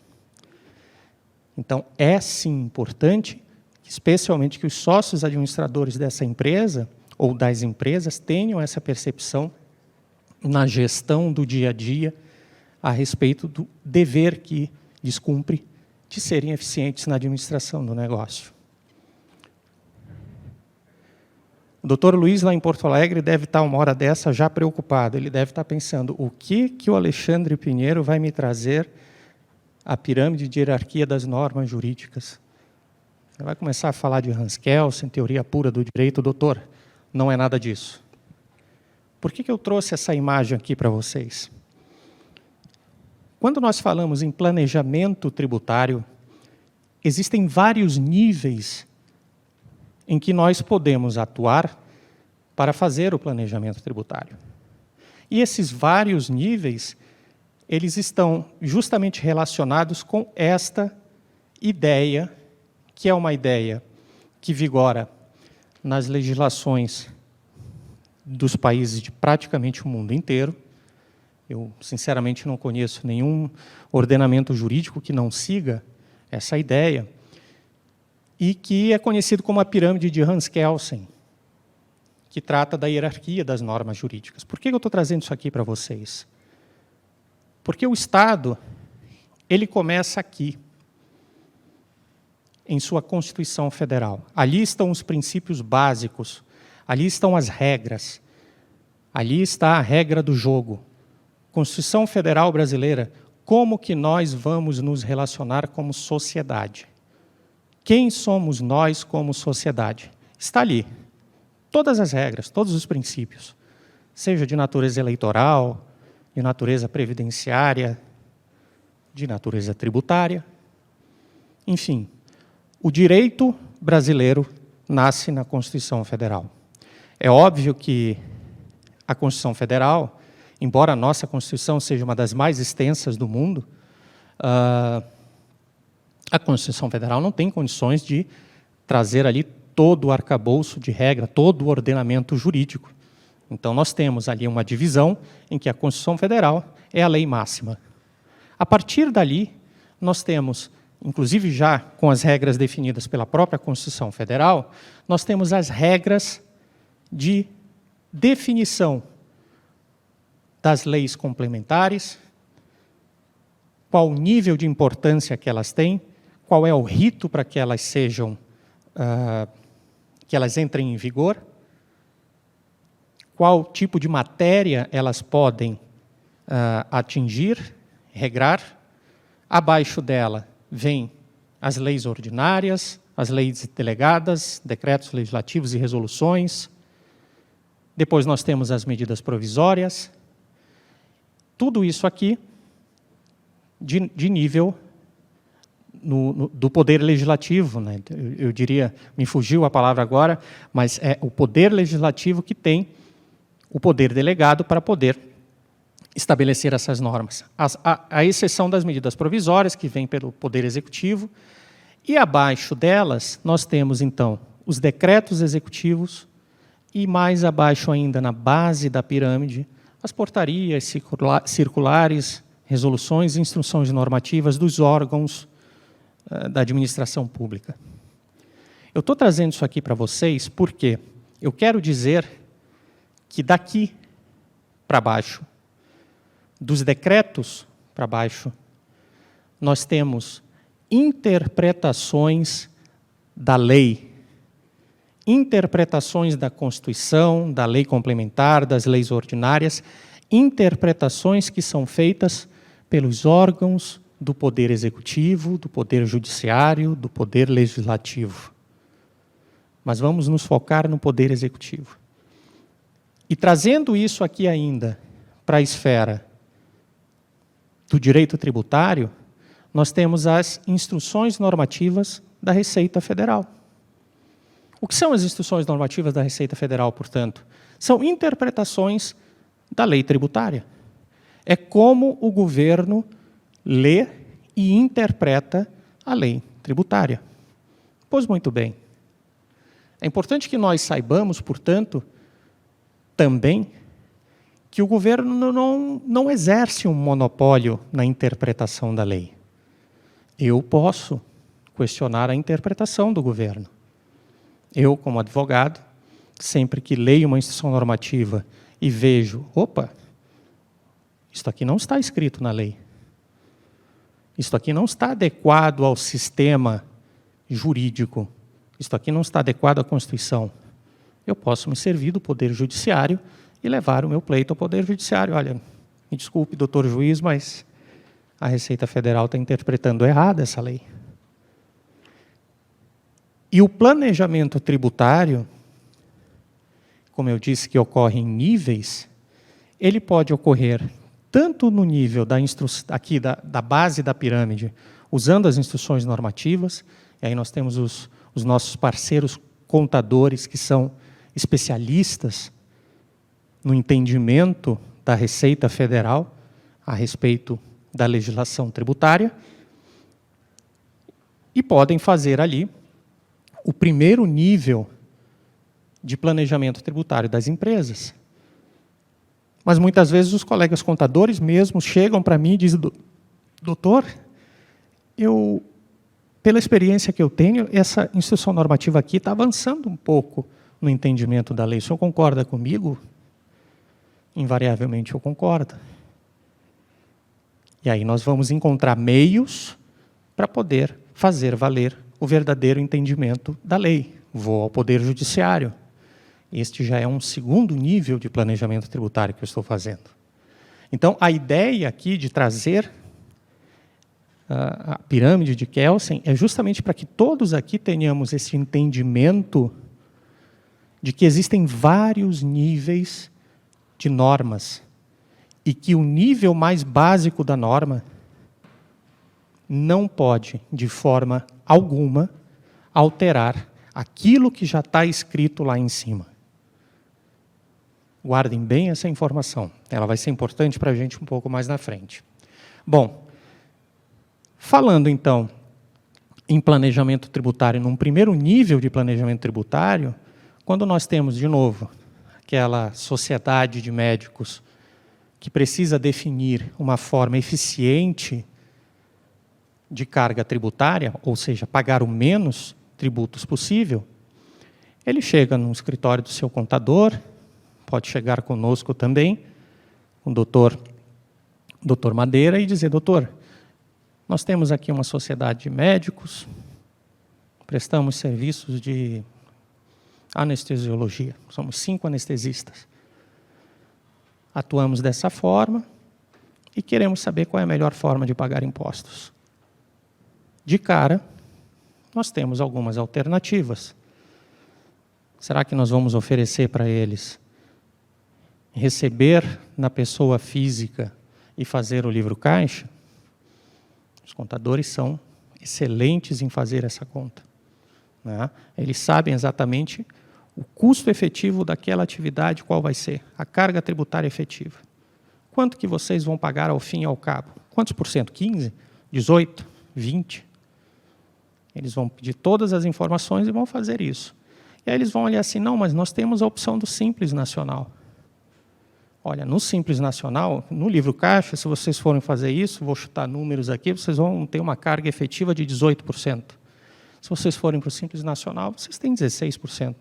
E: Então, é sim importante, especialmente que os sócios administradores dessa empresa ou das empresas tenham essa percepção na gestão do dia a dia a respeito do dever que lhes cumpre de serem eficientes na administração do negócio. O doutor Luiz, lá em Porto Alegre, deve estar uma hora dessa já preocupado. Ele deve estar pensando, o que o Alexandre Pinheiro vai me trazer a pirâmide de hierarquia das normas jurídicas? Ele vai começar a falar de Hans Kelsen, teoria pura do direito. Doutor, não é nada disso. Por que eu trouxe essa imagem aqui para vocês? Quando nós falamos em planejamento tributário, existem vários níveis em que nós podemos atuar para fazer o planejamento tributário. E esses vários níveis, eles estão justamente relacionados com esta ideia, que é uma ideia que vigora nas legislações dos países de praticamente o mundo inteiro. Eu, sinceramente, não conheço nenhum ordenamento jurídico que não siga essa ideia, e que é conhecido como a pirâmide de Hans Kelsen, que trata da hierarquia das normas jurídicas. Por que eu estou trazendo isso aqui para vocês? Porque o Estado, ele começa aqui, em sua Constituição Federal. Ali estão os princípios básicos, ali estão as regras, ali está a regra do jogo. Constituição Federal Brasileira, como que nós vamos nos relacionar como sociedade? Quem somos nós como sociedade? Está ali. Todas as regras, todos os princípios, seja de natureza eleitoral, de natureza previdenciária, de natureza tributária, enfim, o direito brasileiro nasce na Constituição Federal. É óbvio que a Constituição Federal, embora a nossa Constituição seja uma das mais extensas do mundo, A Constituição Federal não tem condições de trazer ali todo o arcabouço de regra, todo o ordenamento jurídico. Então, nós temos ali uma divisão em que a Constituição Federal é a lei máxima. A partir dali, nós temos, inclusive já com as regras definidas pela própria Constituição Federal, nós temos as regras de definição das leis complementares, qual o nível de importância que elas têm, qual é o rito para que elas sejam, que elas entrem em vigor, qual tipo de matéria elas podem atingir, regrar. Abaixo dela vem as leis ordinárias, as leis delegadas, decretos legislativos e resoluções. Depois nós temos as medidas provisórias. Tudo isso aqui de nível do poder legislativo, né? Eu diria, me fugiu a palavra agora, mas é o poder legislativo que tem o poder delegado para poder estabelecer essas normas. A exceção das medidas provisórias, que vêm pelo poder executivo, e abaixo delas nós temos, então, os decretos executivos e mais abaixo ainda, na base da pirâmide, as portarias, circulares, resoluções e instruções normativas dos órgãos da administração pública. Eu estou trazendo isso aqui para vocês porque eu quero dizer que daqui para baixo, dos decretos para baixo, nós temos interpretações da lei, interpretações da Constituição, da lei complementar, das leis ordinárias, interpretações que são feitas pelos órgãos do Poder Executivo, do Poder Judiciário, do Poder Legislativo. Mas vamos nos focar no Poder Executivo. E trazendo isso aqui ainda para a esfera do direito tributário, nós temos as instruções normativas da Receita Federal. O que são as instruções normativas da Receita Federal, portanto? São interpretações da lei tributária. É como o governo lê e interpreta a lei tributária. Pois muito bem. É importante que nós saibamos, portanto, também que o governo não exerce um monopólio na interpretação da lei. Eu posso questionar a interpretação do governo. Eu, como advogado, sempre que leio uma instrução normativa e vejo, opa, isso aqui não está escrito na lei. Isso aqui não está adequado ao sistema jurídico. Isso aqui não está adequado à Constituição. Eu posso me servir do Poder Judiciário e levar o meu pleito ao Poder Judiciário. Olha, me desculpe, doutor juiz, mas a Receita Federal está interpretando errado essa lei. E o planejamento tributário, como eu disse que ocorre em níveis, ele pode ocorrer tanto no nível aqui da base da pirâmide, usando as instruções normativas, e aí nós temos os nossos parceiros contadores, que são especialistas no entendimento da Receita Federal a respeito da legislação tributária, e podem fazer ali o primeiro nível de planejamento tributário das empresas. Mas muitas vezes os colegas contadores mesmo chegam para mim e dizem, doutor, pela experiência que eu tenho, essa instrução normativa aqui está avançando um pouco no entendimento da lei. O senhor concorda comigo? Invariavelmente eu concordo. E aí nós vamos encontrar meios para poder fazer valer o verdadeiro entendimento da lei. Vou ao Poder Judiciário. Este já é um segundo nível de planejamento tributário que eu estou fazendo. Então, a ideia aqui de trazer a pirâmide de Kelsen é justamente para que todos aqui tenhamos esse entendimento de que existem vários níveis de normas e que o nível mais básico da norma não pode, de forma alguma, alterar aquilo que já está escrito lá em cima. Guardem bem essa informação. Ela vai ser importante para a gente um pouco mais na frente. Bom, falando então em planejamento tributário, num primeiro nível de planejamento tributário, quando nós temos, de novo, aquela sociedade de médicos que precisa definir uma forma eficiente de carga tributária, ou seja, pagar o menos tributos possível, ele chega no escritório do seu contador, pode chegar conosco também, o doutor Madeira, e dizer: doutor, nós temos aqui uma sociedade de médicos, prestamos serviços de anestesiologia, somos 5 anestesistas. Atuamos dessa forma e queremos saber qual é a melhor forma de pagar impostos. De cara, nós temos algumas alternativas. Será que nós vamos oferecer para eles receber na pessoa física e fazer o livro caixa? Os contadores são excelentes em fazer essa conta, né? Eles sabem exatamente o custo efetivo daquela atividade, qual vai ser, a carga tributária efetiva. Quanto que vocês vão pagar ao fim e ao cabo? Quantos por cento? 15? 18? 20? Eles vão pedir todas as informações e vão fazer isso. E aí eles vão olhar assim: não, mas nós temos a opção do Simples Nacional. Olha, no Simples Nacional, no livro caixa, se vocês forem fazer isso, vou chutar números aqui, vocês vão ter uma carga efetiva de 18%. Se vocês forem para o Simples Nacional, vocês têm 16%.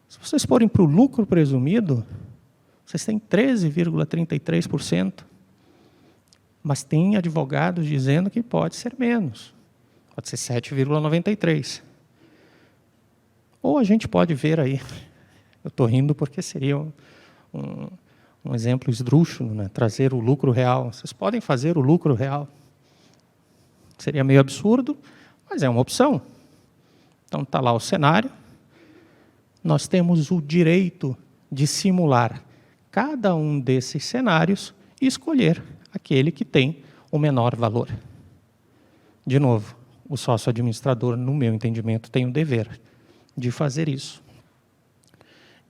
E: Se vocês forem para o lucro presumido, vocês têm 13,33%. Mas tem advogados dizendo que pode ser menos. Pode ser 7,93%. Ou a gente pode ver aí, eu estou rindo porque seria um exemplo esdrúxulo, né? Trazer o lucro real. Vocês podem fazer o lucro real. Seria meio absurdo, mas é uma opção. Então está lá o cenário. Nós temos o direito de simular cada um desses cenários e escolher aquele que tem o menor valor. De novo, o sócio administrador, no meu entendimento, tem o dever de fazer isso.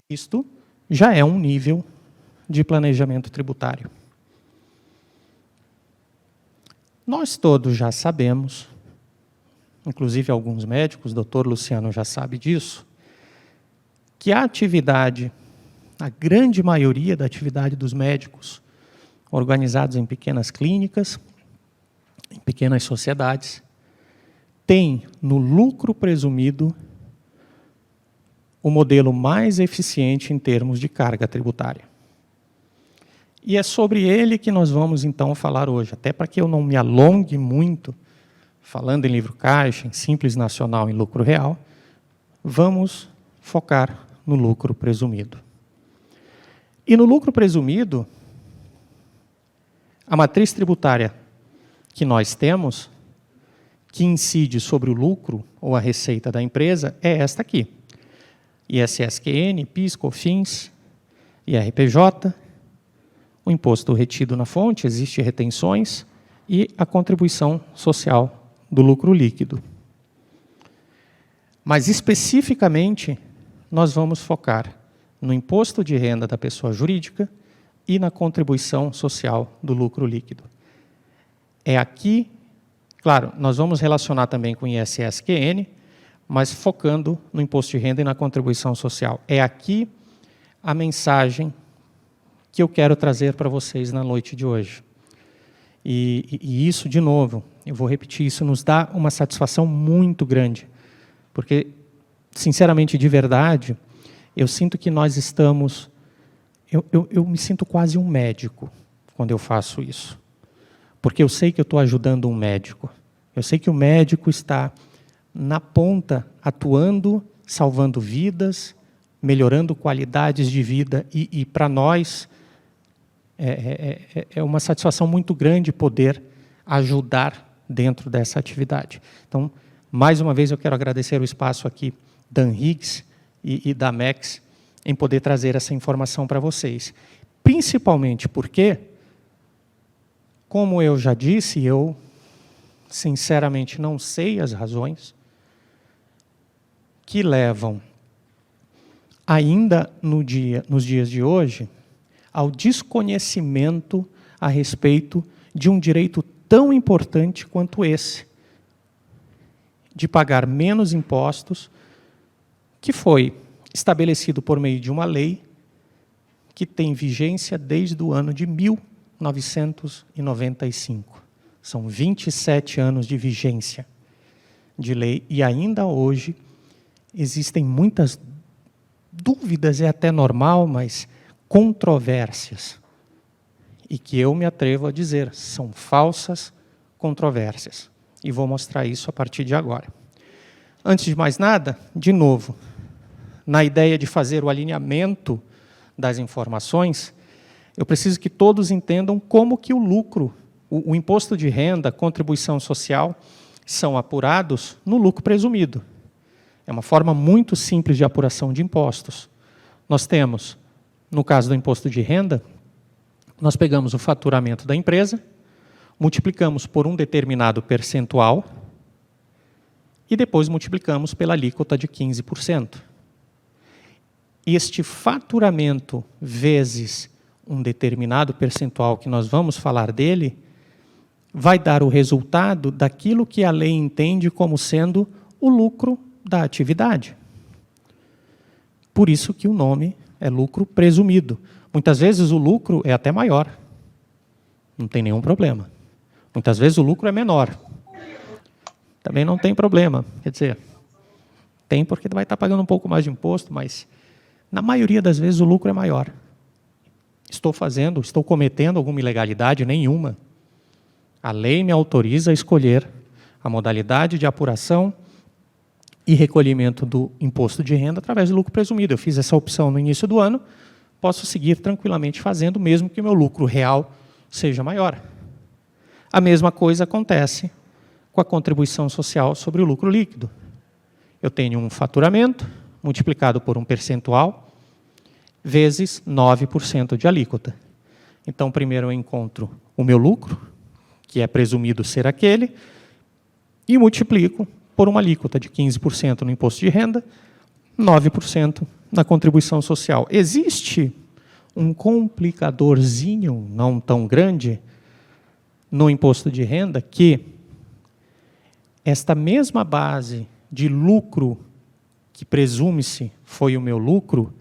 E: Isto já é um nível de planejamento tributário. Nós todos já sabemos, inclusive alguns médicos, o doutor Luciano já sabe disso, que a atividade, a grande maioria da atividade dos médicos, organizados em pequenas clínicas, em pequenas sociedades, tem no lucro presumido o modelo mais eficiente em termos de carga tributária. E é sobre ele que nós vamos, então, falar hoje, até para que eu não me alongue muito, falando em livro caixa, em Simples Nacional, em lucro real, vamos focar no lucro presumido. E no lucro presumido, a matriz tributária que nós temos, que incide sobre o lucro ou a receita da empresa, é esta aqui. ISSQN, PIS, COFINS, IRPJ, o imposto retido na fonte, existem retenções, e a contribuição social do lucro líquido. Mas, especificamente, nós vamos focar no imposto de renda da pessoa jurídica e na contribuição social do lucro líquido. É aqui, claro, nós vamos relacionar também com o ISSQN, mas focando no imposto de renda e na contribuição social. É aqui a mensagem que eu quero trazer para vocês na noite de hoje. E isso, de novo, eu vou repetir, isso nos dá uma satisfação muito grande, porque, sinceramente, de verdade, eu sinto que nós estamos... Eu me sinto quase um médico quando eu faço isso, porque eu sei que eu estou ajudando um médico. Eu sei que o médico está na ponta, atuando, salvando vidas, melhorando qualidades de vida, e para nós é uma satisfação muito grande poder ajudar dentro dessa atividade. Então, mais uma vez, eu quero agradecer o espaço aqui da Anhiggs e da MEX em poder trazer essa informação para vocês. Principalmente porque, como eu já disse, eu sinceramente não sei as razões que levam, ainda nos dias de hoje, ao desconhecimento a respeito de um direito tão importante quanto esse. de pagar menos impostos, que foi estabelecido por meio de uma lei que tem vigência desde o ano de 1995. São 27 anos de vigência de lei e ainda hoje existem muitas dúvidas, é até normal, mas controvérsias. E que eu me atrevo a dizer, são falsas controvérsias. E vou mostrar isso a partir de agora. Antes de mais nada, de novo, na ideia de fazer o alinhamento das informações, eu preciso que todos entendam como que o lucro, o imposto de renda, a contribuição social, são apurados no lucro presumido. É uma forma muito simples de apuração de impostos. Nós temos, no caso do imposto de renda, nós pegamos o faturamento da empresa, multiplicamos por um determinado percentual e depois multiplicamos pela alíquota de 15%. Este faturamento vezes um determinado percentual, que nós vamos falar dele, vai dar o resultado daquilo que a lei entende como sendo o lucro da atividade. Por isso que o nome é lucro presumido. Muitas vezes o lucro é até maior. Não tem nenhum problema. Muitas vezes o lucro é menor. Também não tem problema. Quer dizer, tem porque vai estar pagando um pouco mais de imposto, mas na maioria das vezes o lucro é maior. Estou cometendo alguma ilegalidade? Nenhuma. A lei me autoriza a escolher a modalidade de apuração e recolhimento do imposto de renda através do lucro presumido. Eu fiz essa opção no início do ano, posso seguir tranquilamente fazendo, mesmo que o meu lucro real seja maior. A mesma coisa acontece com a contribuição social sobre o lucro líquido. Eu tenho um faturamento multiplicado por um percentual vezes 9% de alíquota. Então, primeiro eu encontro o meu lucro, que é presumido ser aquele, e multiplico por uma alíquota de 15% no imposto de renda, 9% na contribuição social. Existe um complicadorzinho não tão grande no imposto de renda que esta mesma base de lucro que presume-se foi o meu lucro,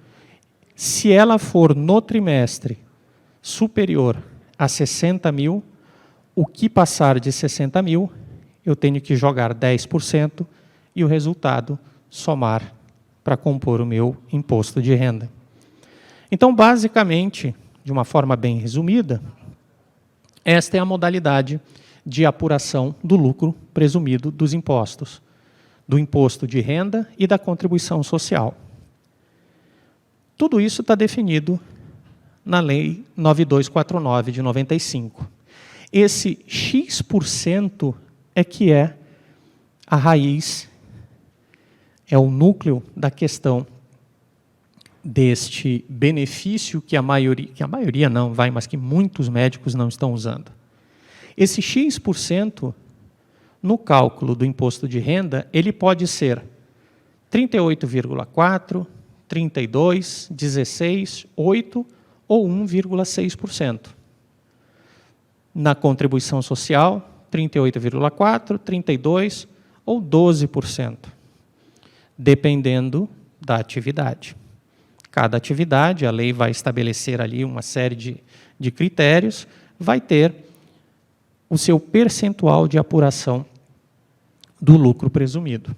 E: se ela for no trimestre superior a 60 mil, o que passar de 60 mil, eu tenho que jogar 10% e o resultado somar para compor o meu imposto de renda. Então, basicamente, de uma forma bem resumida, esta é a modalidade de apuração do lucro presumido dos impostos, do imposto de renda e da contribuição social. Tudo isso está definido na Lei 9249 de 95. Esse X% é que é a raiz, é o núcleo da questão deste benefício que a maioria não vai, mas que muitos médicos não estão usando. Esse X%, no cálculo do imposto de renda, ele pode ser 38,4%, 32%, 16%, 8% ou 1,6%. Na contribuição social, 38,4%, 32% ou 12%, dependendo da atividade. Cada atividade, a lei vai estabelecer ali uma série de critérios, vai ter o seu percentual de apuração do lucro presumido.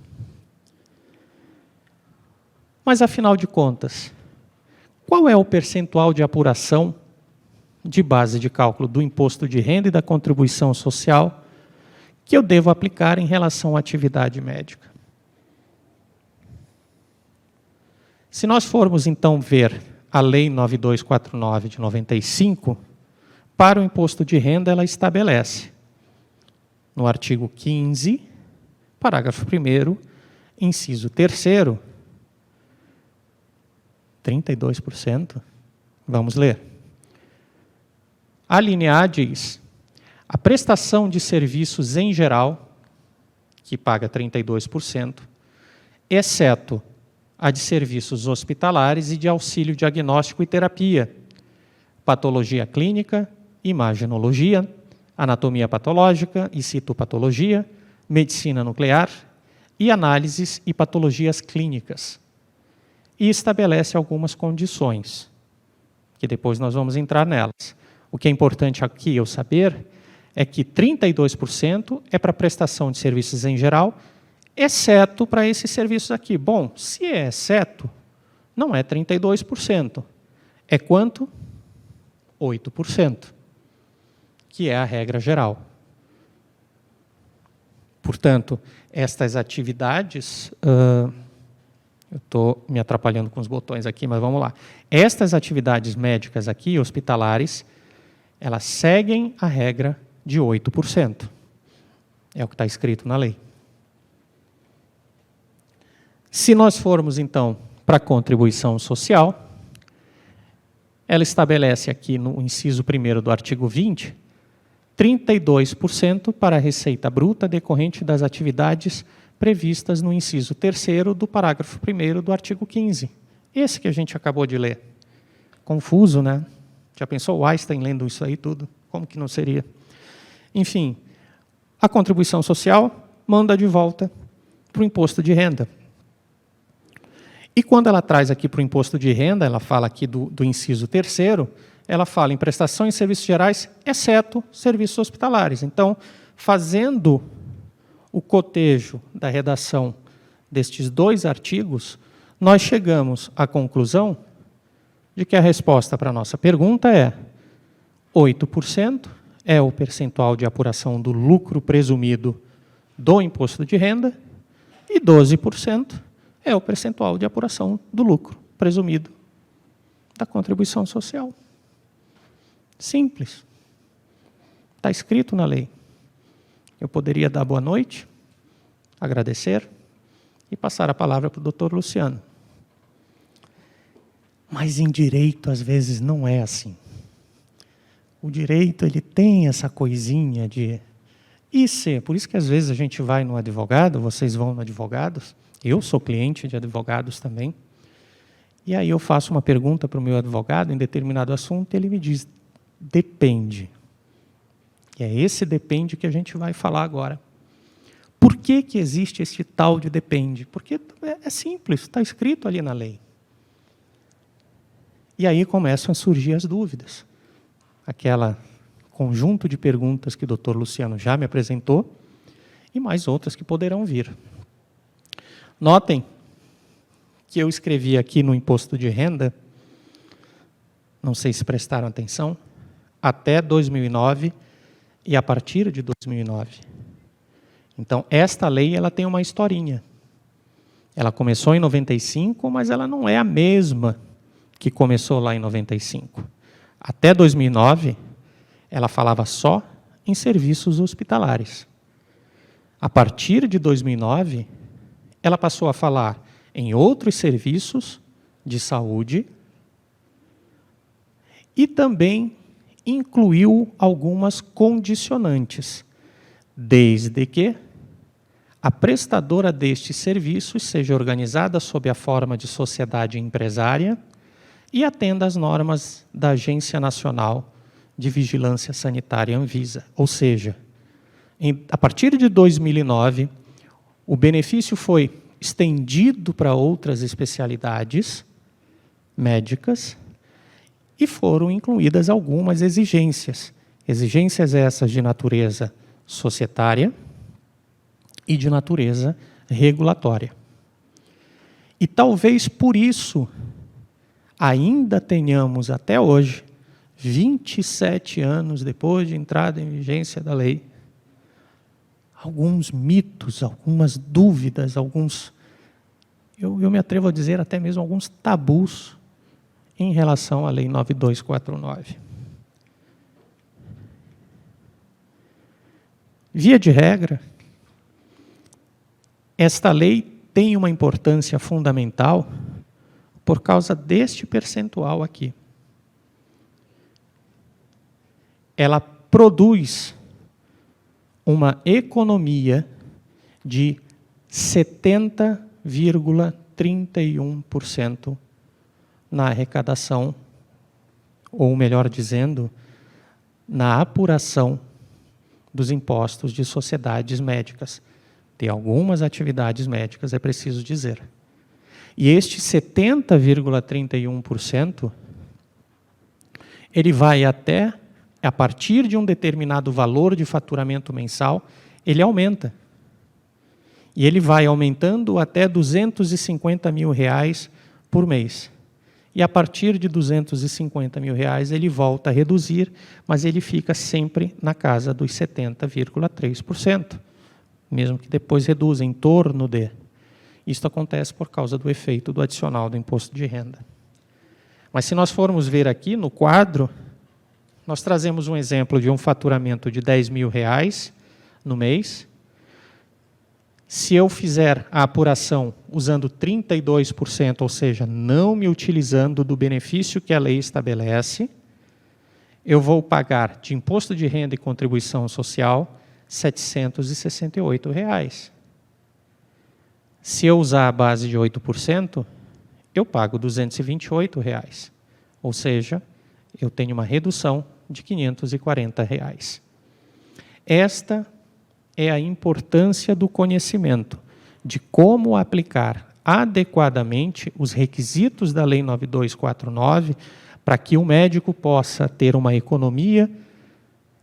E: Mas, afinal de contas, qual é o percentual de apuração de base de cálculo do imposto de renda e da contribuição social que eu devo aplicar em relação à atividade médica? Se nós formos, então, ver a Lei 9249 de 95, para o imposto de renda, ela estabelece, no artigo 15, parágrafo 1º, inciso 3º, 32%. Vamos ler. A linha A diz: a prestação de serviços em geral, que paga 32%, exceto a de serviços hospitalares e de auxílio diagnóstico e terapia, patologia clínica, imagenologia, anatomia patológica e citopatologia, medicina nuclear, e análises e patologias clínicas. E estabelece algumas condições, que depois nós vamos entrar nelas. O que é importante aqui eu saber é que 32% é para prestação de serviços em geral, exceto para esses serviços aqui. Bom, se é exceto, não é 32%. É quanto? 8%, que é a regra geral. Portanto, estas atividades... eu estou me atrapalhando com os botões aqui, mas vamos lá. Estas atividades médicas aqui, hospitalares, elas seguem a regra de 8%. É o que está escrito na lei. Se nós formos, então, para a contribuição social, ela estabelece aqui no inciso 1º do artigo 20, 32% para a receita bruta decorrente das atividades previstas no inciso 3º do parágrafo 1º do artigo 15. Esse que a gente acabou de ler. Confuso, né? Já pensou o Einstein lendo isso aí tudo? Como que não seria? Enfim, a contribuição social manda de volta para o imposto de renda. E quando ela traz aqui para o imposto de renda, ela fala aqui do inciso 3º, ela fala em prestações e serviços gerais, exceto serviços hospitalares. Então, fazendo o cotejo da redação destes dois artigos, nós chegamos à conclusão de que a resposta para a nossa pergunta é 8% é o percentual de apuração do lucro presumido do imposto de renda e 12% é o percentual de apuração do lucro presumido da contribuição social. Simples. Está escrito na lei. Eu poderia dar boa noite, agradecer e passar a palavra para o doutor Luciano. Mas em direito, às vezes, não é assim. O direito ele tem essa coisinha de... por isso que às vezes a gente vai no advogado, vocês vão no advogado, eu sou cliente de advogados também, e aí eu faço uma pergunta para o meu advogado em determinado assunto e ele me diz, depende. E é esse depende que a gente vai falar agora. Por que que existe esse tal de depende? Porque é simples, está escrito ali na lei. E aí começam a surgir as dúvidas. Aquela conjunto de perguntas que o Dr. Luciano já me apresentou e mais outras que poderão vir. Notem que eu escrevi aqui no imposto de renda, não sei se prestaram atenção, até 2009 e a partir de 2009. Então, esta lei ela tem uma historinha. Ela começou em 95, mas ela não é a mesma que começou lá em 95. Até 2009, ela falava só em serviços hospitalares. A partir de 2009, ela passou a falar em outros serviços de saúde e também incluiu algumas condicionantes, desde que a prestadora destes serviços seja organizada sob a forma de sociedade empresária e atenda às normas da Agência Nacional de Vigilância Sanitária Anvisa. Ou seja, a partir de 2009, o benefício foi estendido para outras especialidades médicas e foram incluídas algumas exigências. Exigências essas de natureza societária e de natureza regulatória. E talvez por isso ainda tenhamos até hoje, 27 anos depois de entrada em vigência da lei, alguns mitos, algumas dúvidas, eu me atrevo a dizer até mesmo alguns tabus em relação à Lei 9249. Via de regra, esta lei tem uma importância fundamental por causa deste percentual aqui. Ela produz uma economia de 70,31% na arrecadação, ou melhor dizendo, na apuração dos impostos de sociedades médicas, ter algumas atividades médicas, é preciso dizer. E este 70,31%, ele vai até, a partir de um determinado valor de faturamento mensal, ele aumenta. E ele vai aumentando até R$ 250 mil por mês. E a partir de R$ 250 mil ele volta a reduzir, mas ele fica sempre na casa dos 70,3%, mesmo que depois reduza em torno de. Isso acontece por causa do efeito do adicional do imposto de renda. Mas se nós formos ver aqui no quadro, nós trazemos um exemplo de um faturamento de R$ 10 mil no mês. Se eu fizer a apuração usando 32%, ou seja, não me utilizando do benefício que a lei estabelece, eu vou pagar de imposto de renda e contribuição social R$ 768. Se eu usar a base de 8%, eu pago R$ 228. Ou seja, eu tenho uma redução de R$ 540. Esta é a importância do conhecimento, de como aplicar adequadamente os requisitos da Lei 9249 para que o médico possa ter uma economia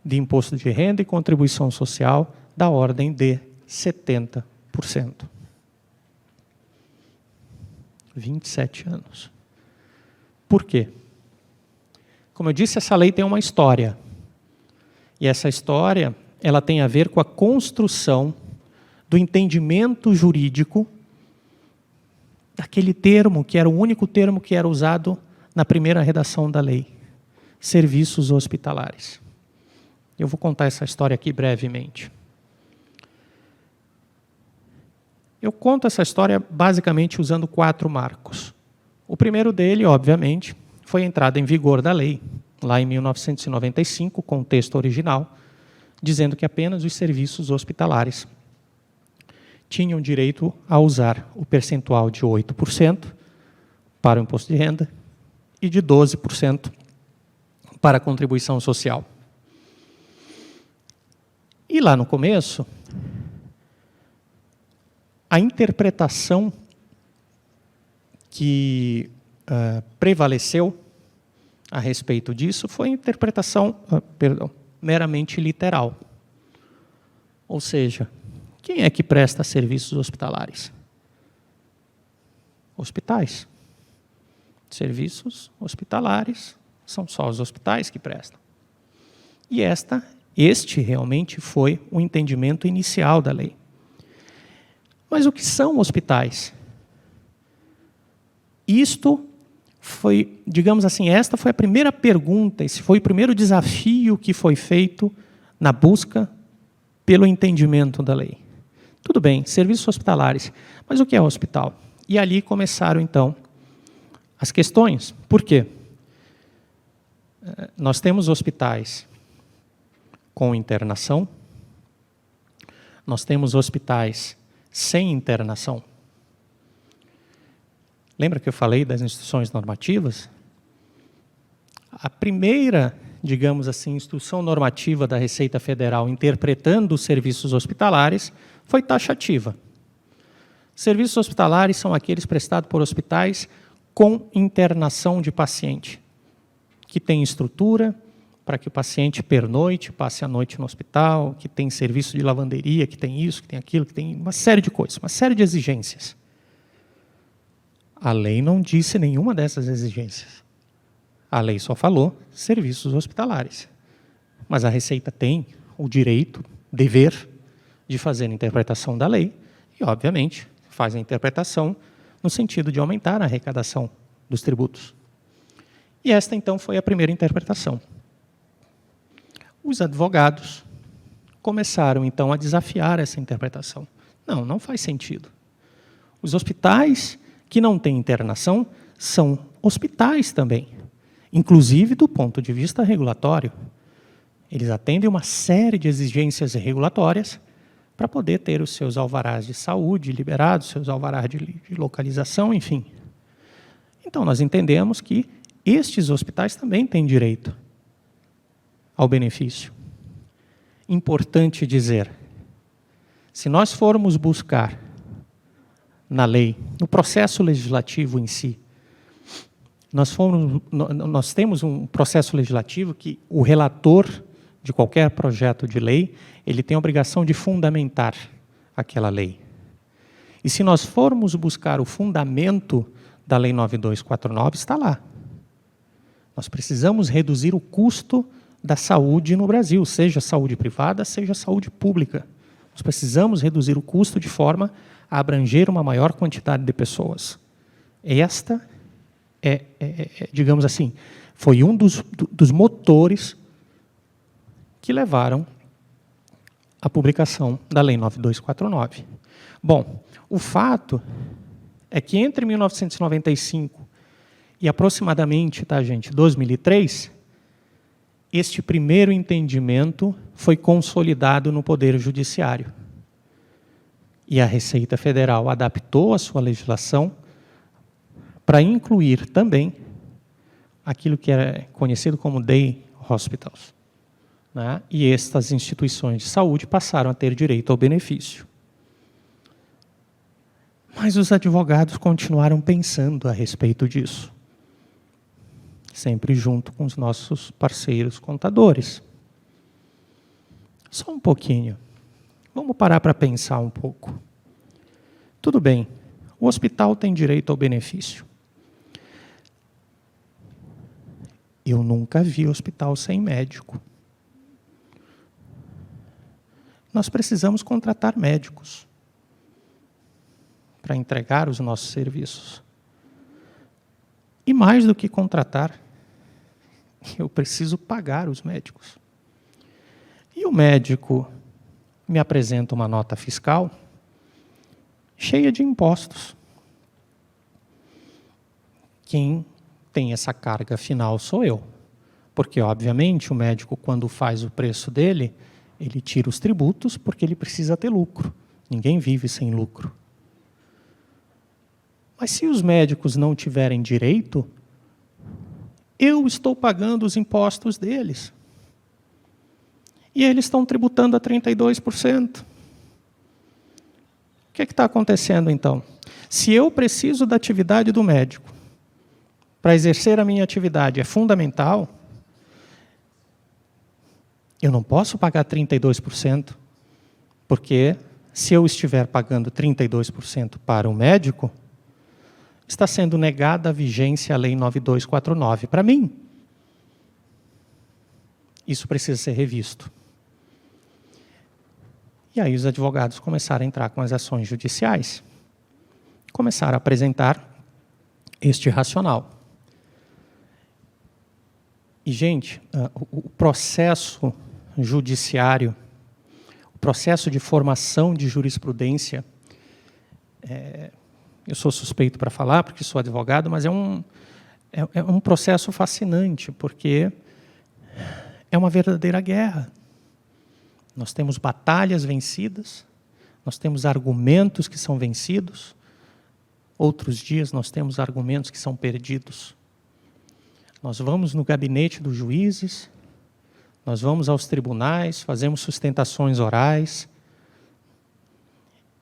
E: de imposto de renda e contribuição social da ordem de 70%. 27 anos. Por quê? Como eu disse, essa lei tem uma história. E essa história, ela tem a ver com a construção do entendimento jurídico daquele termo, que era o único termo que era usado na primeira redação da lei, serviços hospitalares. Eu vou contar essa história aqui brevemente. Eu conto essa história basicamente usando 4 marcos. O primeiro dele, obviamente, foi a entrada em vigor da lei, lá em 1995, com o texto original, dizendo que apenas os serviços hospitalares tinham direito a usar o percentual de 8% para o imposto de renda e de 12% para a contribuição social. E lá no começo, a interpretação que prevaleceu a respeito disso foi a interpretação, meramente literal. Ou seja, quem é que presta serviços hospitalares? Hospitais. Serviços hospitalares são só os hospitais que prestam. E este realmente foi o entendimento inicial da lei. Mas o que são hospitais? Isto foi, digamos assim, esta foi a primeira pergunta, esse foi o primeiro desafio que foi feito na busca pelo entendimento da lei. Tudo bem, serviços hospitalares, mas o que é hospital? E ali começaram, então, as questões. Por quê? Nós temos hospitais com internação, nós temos hospitais sem internação. Lembra que eu falei das instituições normativas? A primeira, digamos assim, instrução normativa da Receita Federal interpretando os serviços hospitalares foi taxativa. Serviços hospitalares são aqueles prestados por hospitais com internação de paciente, que tem estrutura para que o paciente pernoite, passe a noite no hospital, que tem serviço de lavanderia, que tem isso, que tem aquilo, que tem uma série de coisas, uma série de exigências. A lei não disse nenhuma dessas exigências. A lei só falou serviços hospitalares. Mas a Receita tem o direito, dever, de fazer a interpretação da lei e, obviamente, faz a interpretação no sentido de aumentar a arrecadação dos tributos. E esta, então, foi a primeira interpretação. Os advogados começaram, então, a desafiar essa interpretação. Não, não faz sentido. Os hospitais que não têm internação são hospitais também, inclusive do ponto de vista regulatório. Eles atendem uma série de exigências regulatórias para poder ter os seus alvarás de saúde liberados, seus alvarás de localização, enfim. Então, nós entendemos que estes hospitais também têm direito ao benefício. Importante dizer, Se nós formos buscar na lei, no processo legislativo em si, nós temos um processo legislativo que o relator de qualquer projeto de lei, ele tem a obrigação de fundamentar aquela lei. E se nós formos buscar o fundamento da Lei 9249, está lá. Nós precisamos reduzir o custo da saúde no Brasil, seja saúde privada, seja saúde pública. Nós precisamos reduzir o custo de forma a abranger uma maior quantidade de pessoas. Esta digamos assim, foi um dos motores que levaram à publicação da Lei 9249. Bom, o fato é que entre 1995 e aproximadamente, tá, gente, 2003, este primeiro entendimento foi consolidado no Poder Judiciário. E a Receita Federal adaptou a sua legislação para incluir também aquilo que era conhecido como day hospitals, né? E estas instituições de saúde passaram a ter direito ao benefício. Mas os advogados continuaram pensando a respeito disso, sempre junto com os nossos parceiros contadores. Só um pouquinho. Vamos parar para pensar um pouco. Tudo bem, o hospital tem direito ao benefício. Eu nunca vi hospital sem médico. Nós precisamos contratar médicos para entregar os nossos serviços. E mais do que contratar, eu preciso pagar os médicos. E o médico me apresenta uma nota fiscal cheia de impostos. Quem tem essa carga final sou eu. Porque, obviamente, o médico, quando faz o preço dele, ele tira os tributos porque ele precisa ter lucro. Ninguém vive sem lucro. Mas se os médicos não tiverem direito, eu estou pagando os impostos deles. E eles estão tributando a 32%. O que está acontecendo, então? Se eu preciso da atividade do médico para exercer a minha atividade, é fundamental, eu não posso pagar 32%, porque se eu estiver pagando 32% para o médico, está sendo negada a vigência à Lei 9249 para mim. Isso precisa ser revisto. E aí os advogados começaram a entrar com as ações judiciais. Começaram a apresentar este racional. E, gente, o processo judiciário, o processo de formação de jurisprudência, eu sou suspeito para falar, porque sou advogado, mas é um processo fascinante, porque é uma verdadeira guerra. Nós temos batalhas vencidas, nós temos argumentos que são vencidos, outros dias nós temos argumentos que são perdidos. Nós vamos no gabinete dos juízes, nós vamos aos tribunais, fazemos sustentações orais,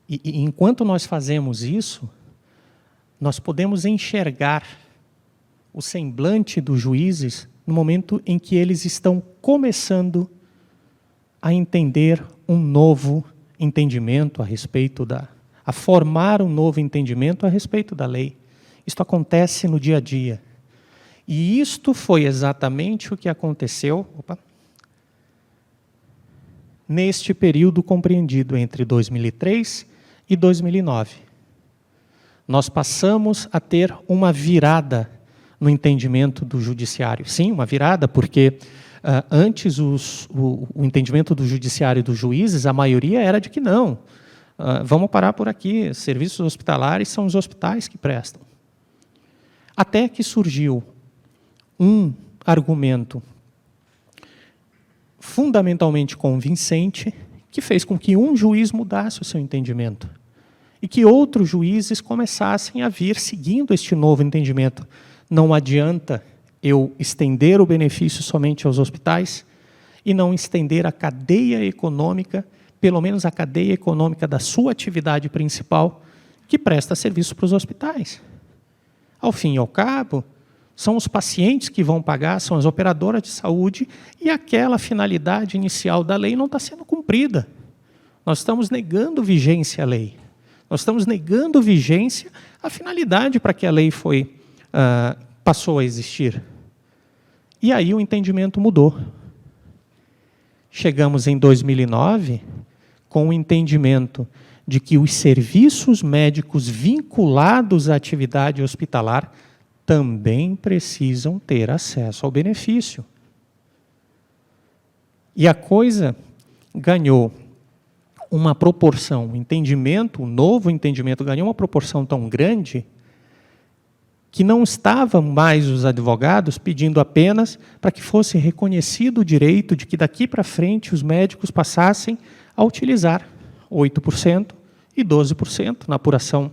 E: e enquanto nós fazemos isso, nós podemos enxergar o semblante dos juízes no momento em que eles estão começando a entender um novo entendimento a respeito a formar um novo entendimento a respeito da lei. Isto acontece no dia a dia. E isto foi exatamente o que aconteceu neste período compreendido entre 2003 e 2009. Nós passamos a ter uma virada no entendimento do judiciário. Sim, uma virada, porque antes o entendimento do judiciário e dos juízes, a maioria era de que não. Vamos parar por aqui, serviços hospitalares são os hospitais que prestam. Até que surgiu um argumento fundamentalmente convincente que fez com que um juiz mudasse o seu entendimento e que outros juízes começassem a vir seguindo este novo entendimento. Não adianta eu estender o benefício somente aos hospitais e não estender a cadeia econômica pelo menos a cadeia econômica da sua atividade principal, que presta serviço para os hospitais. Ao fim e ao cabo, são os pacientes que vão pagar, são as operadoras de saúde, e aquela finalidade inicial da lei não está sendo cumprida. Nós estamos negando vigência à lei. Nós estamos negando vigência à finalidade para que a lei passou a existir. E aí o entendimento mudou. Chegamos em 2009 com o entendimento de que os serviços médicos vinculados à atividade hospitalar também precisam ter acesso ao benefício. E a coisa ganhou uma proporção, o novo entendimento ganhou uma proporção tão grande que não estavam mais os advogados pedindo apenas para que fosse reconhecido o direito de que daqui para frente os médicos passassem a utilizar 8% e 12% na apuração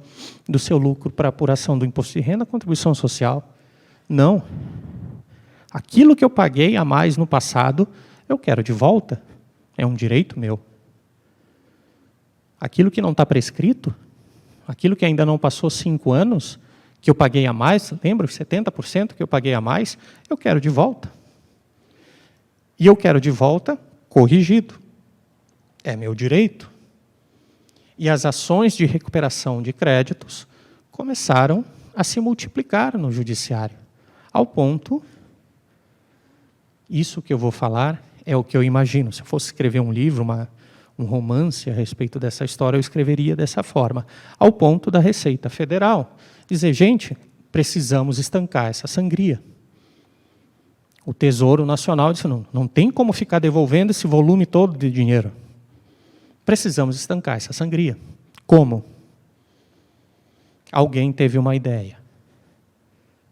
E: do seu lucro para a apuração do imposto de renda, contribuição social. Não. Aquilo que eu paguei a mais no passado, eu quero de volta. É um direito meu. Aquilo que não está prescrito, aquilo que ainda não passou 5 anos, que eu paguei a mais, lembra, 70% que eu paguei a mais, eu quero de volta. E eu quero de volta corrigido. É meu direito. E as ações de recuperação de créditos começaram a se multiplicar no judiciário, ao ponto, isso que eu vou falar é o que eu imagino. Se eu fosse escrever um livro, um romance a respeito dessa história, eu escreveria dessa forma, ao ponto da Receita Federal dizer, gente, precisamos estancar essa sangria. O Tesouro Nacional disse, não tem como ficar devolvendo esse volume todo de dinheiro. Precisamos estancar essa sangria. Como? Alguém teve uma ideia.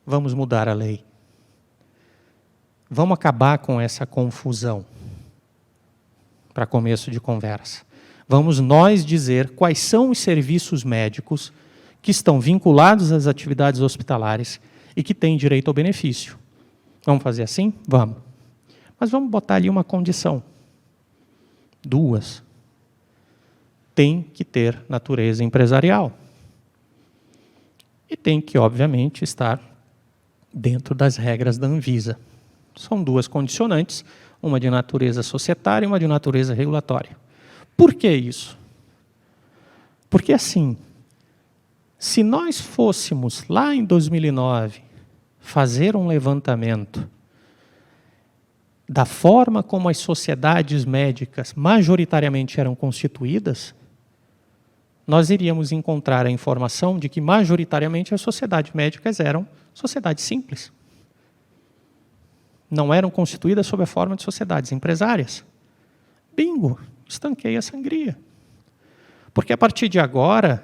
E: Vamos mudar a lei. Vamos acabar com essa confusão. Para começo de conversa. Vamos nós dizer quais são os serviços médicos que estão vinculados às atividades hospitalares e que têm direito ao benefício. Vamos fazer assim? Vamos. Mas vamos botar ali uma condição. 2. Tem que ter natureza empresarial. E tem que, obviamente, estar dentro das regras da Anvisa. São 2 condicionantes, uma de natureza societária e uma de natureza regulatória. Por que isso? Porque, assim, se nós fôssemos, lá em 2009, fazer um levantamento da forma como as sociedades médicas majoritariamente eram constituídas, nós iríamos encontrar a informação de que, majoritariamente, as sociedades médicas eram sociedades simples. Não eram constituídas sob a forma de sociedades empresárias. Bingo! Estanquei a sangria. Porque, a partir de agora,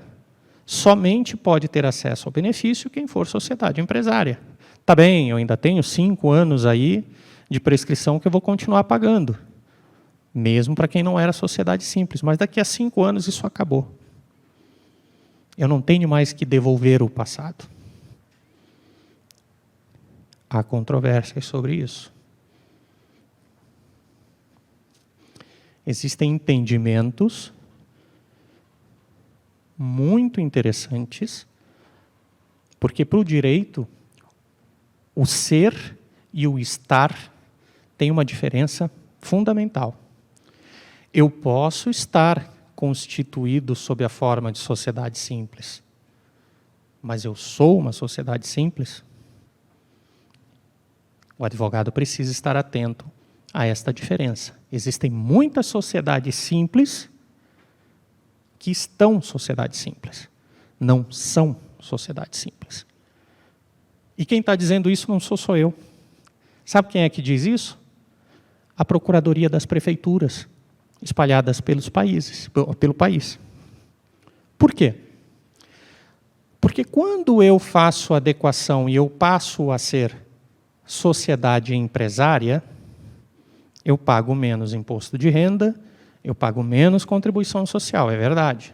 E: somente pode ter acesso ao benefício quem for sociedade empresária. Tá bem, eu ainda tenho 5 anos aí de prescrição que eu vou continuar pagando. Mesmo para quem não era sociedade simples. Mas daqui a 5 anos isso acabou. Eu não tenho mais que devolver o passado. Há controvérsias sobre isso. Existem entendimentos muito interessantes, porque para o direito, o ser e o estar têm uma diferença fundamental. Eu posso estar constituído sob a forma de sociedade simples, mas eu sou uma sociedade simples? O advogado precisa estar atento a esta diferença. Existem muitas sociedades simples que estão sociedades simples, não são sociedades simples. E quem está dizendo isso não sou eu. Sabe quem é que diz isso? A Procuradoria das Prefeituras, espalhadas pelo país. Por quê? Porque quando eu faço adequação e eu passo a ser sociedade empresária, eu pago menos imposto de renda, eu pago menos contribuição social, é verdade.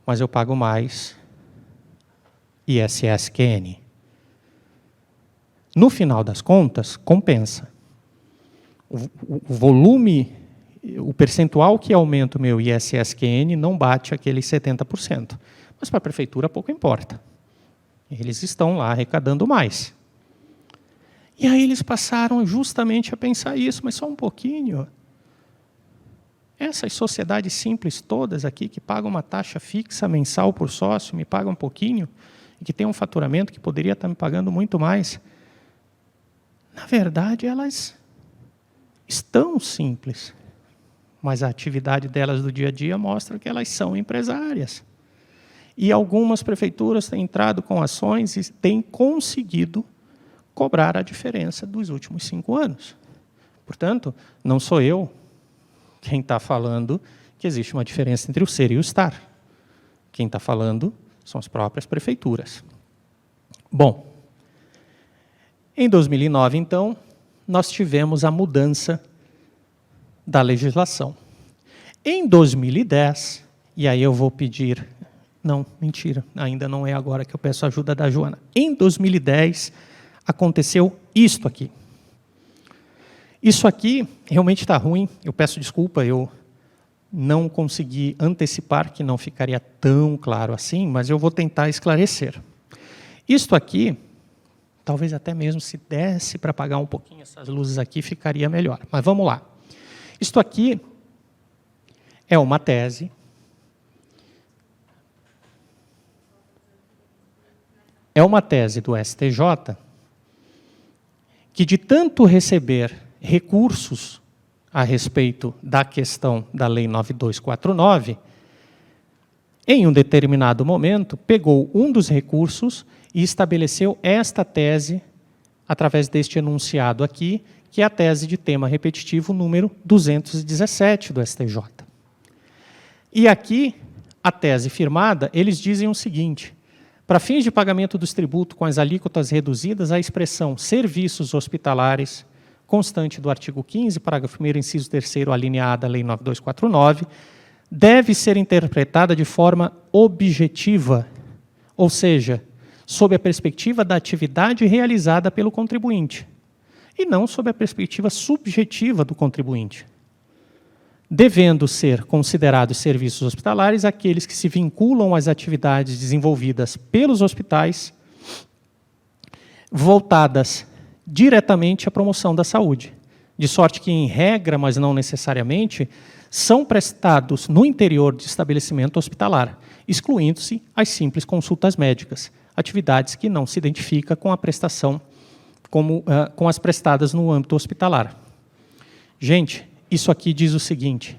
E: Mas eu pago mais ISS-QN. No final das contas, compensa. O volume o percentual que aumenta o meu ISSQN não bate aqueles 70%. Mas para a prefeitura pouco importa. Eles estão lá arrecadando mais. E aí eles passaram justamente a pensar isso, mas só um pouquinho. Essas sociedades simples todas aqui, que pagam uma taxa fixa mensal por sócio, me pagam um pouquinho, e que tem um faturamento que poderia estar me pagando muito mais, na verdade, elas estão simples, mas a atividade delas do dia a dia mostra que elas são empresárias. E algumas prefeituras têm entrado com ações e têm conseguido cobrar a diferença dos últimos 5 anos. Portanto, não sou eu quem está falando que existe uma diferença entre o ser e o estar. Quem está falando são as próprias prefeituras. Bom, em 2009, então, nós tivemos a mudança da legislação. Em 2010, e aí eu vou pedir... Não, mentira, ainda não é agora que eu peço ajuda da Joana. Em 2010, aconteceu isto aqui. Isso aqui realmente está ruim, eu peço desculpa, eu não consegui antecipar, que não ficaria tão claro assim, mas eu vou tentar esclarecer. Isto aqui, talvez até mesmo se desse para apagar um pouquinho essas luzes aqui, ficaria melhor. Mas vamos lá. Isto aqui é uma tese. É uma tese do STJ que, de tanto receber recursos a respeito da questão da Lei 9249, em um determinado momento, pegou um dos recursos e estabeleceu esta tese através deste enunciado aqui, que é a tese de tema repetitivo número 217 do STJ. E aqui, a tese firmada, eles dizem o seguinte: para fins de pagamento dos tributos com as alíquotas reduzidas, a expressão serviços hospitalares, constante do artigo 15, parágrafo 1º, inciso 3º, alineada à Lei 9249, deve ser interpretada de forma objetiva, ou seja, sob a perspectiva da atividade realizada pelo contribuinte, e não sob a perspectiva subjetiva do contribuinte, devendo ser considerados serviços hospitalares aqueles que se vinculam às atividades desenvolvidas pelos hospitais, voltadas diretamente à promoção da saúde, de sorte que, em regra, mas não necessariamente, são prestados no interior de estabelecimento hospitalar, excluindo-se as simples consultas médicas, atividades que não se identificam com a prestação com as prestadas no âmbito hospitalar. Gente, isso aqui diz o seguinte: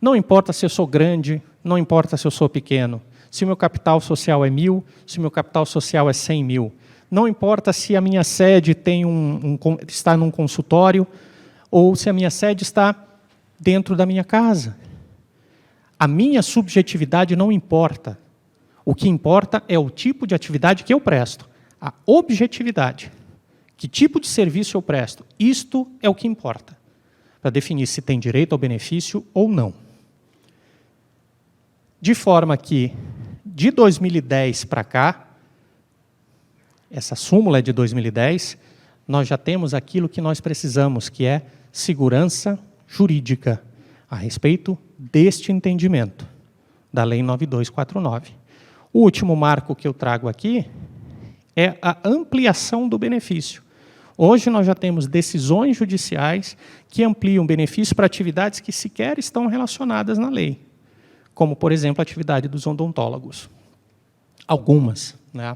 E: não importa se eu sou grande, não importa se eu sou pequeno, se o meu capital social é 1.000, se o meu capital social é 100 mil, não importa se a minha sede tem está num consultório ou se a minha sede está dentro da minha casa. A minha subjetividade não importa. O que importa é o tipo de atividade que eu presto. A objetividade. Que tipo de serviço eu presto? Isto é o que importa, para definir se tem direito ao benefício ou não. De forma que, de 2010 para cá, essa súmula é de 2010, nós já temos aquilo que nós precisamos, que é segurança jurídica, a respeito deste entendimento, da Lei 9249. O último marco que eu trago aqui é a ampliação do benefício. Hoje nós já temos decisões judiciais que ampliam o benefício para atividades que sequer estão relacionadas na lei, como, por exemplo, a atividade dos odontólogos. Algumas, né?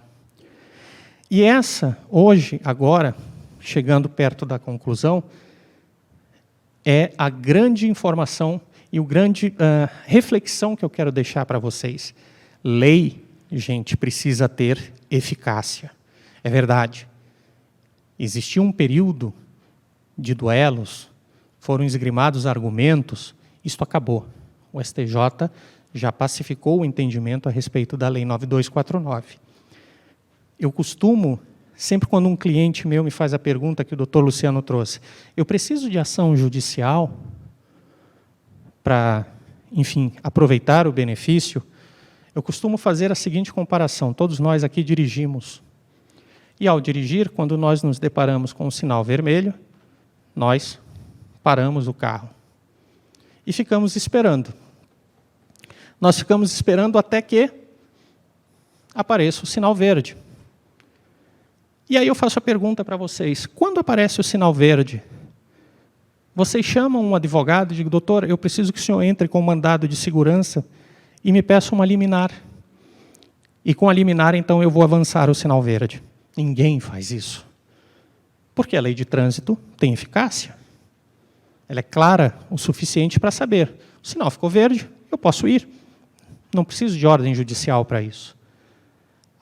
E: E essa, hoje, agora, chegando perto da conclusão, é a grande informação e a grande reflexão que eu quero deixar para vocês. Lei, gente, precisa ter eficácia. É verdade. Existiu um período de duelos, foram esgrimados argumentos, isto acabou. O STJ já pacificou o entendimento a respeito da Lei 9249. Eu costumo, sempre quando um cliente meu me faz a pergunta que o doutor Luciano trouxe, eu preciso de ação judicial para, enfim, aproveitar o benefício, eu costumo fazer a seguinte comparação: todos nós aqui dirigimos. E ao dirigir, quando nós nos deparamos com um sinal vermelho, nós paramos o carro. e ficamos esperando. Nós ficamos esperando até que apareça o sinal verde. E aí eu faço a pergunta para vocês, quando aparece o sinal verde, vocês chamam um advogado e dizem, doutor, eu preciso que o senhor entre com um mandado de segurança e me peça uma liminar. E com a liminar, então, eu vou avançar o sinal verde. Ninguém faz isso. Porque a lei de trânsito tem eficácia. Ela é clara o suficiente para saber. O sinal ficou verde, eu posso ir. Não preciso de ordem judicial para isso.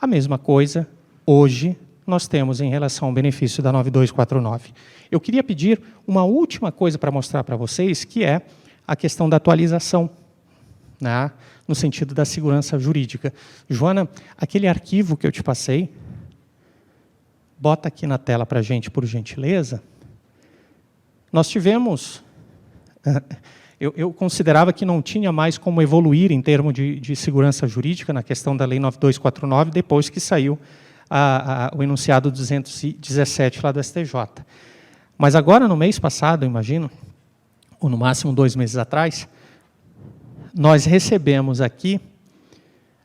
E: A mesma coisa, hoje, nós temos em relação ao benefício da 9249. Eu queria pedir uma última coisa para mostrar para vocês, que é a questão da atualização, né, no sentido da segurança jurídica. Joana, aquele arquivo que eu te passei, bota aqui na tela para a gente, por gentileza. Nós tivemos... Eu considerava que não tinha mais como evoluir em termos de segurança jurídica na questão da Lei 9249, depois que saiu o enunciado 217 lá do STJ. Mas agora, no mês passado, eu imagino, ou no máximo 2 meses atrás, nós recebemos aqui,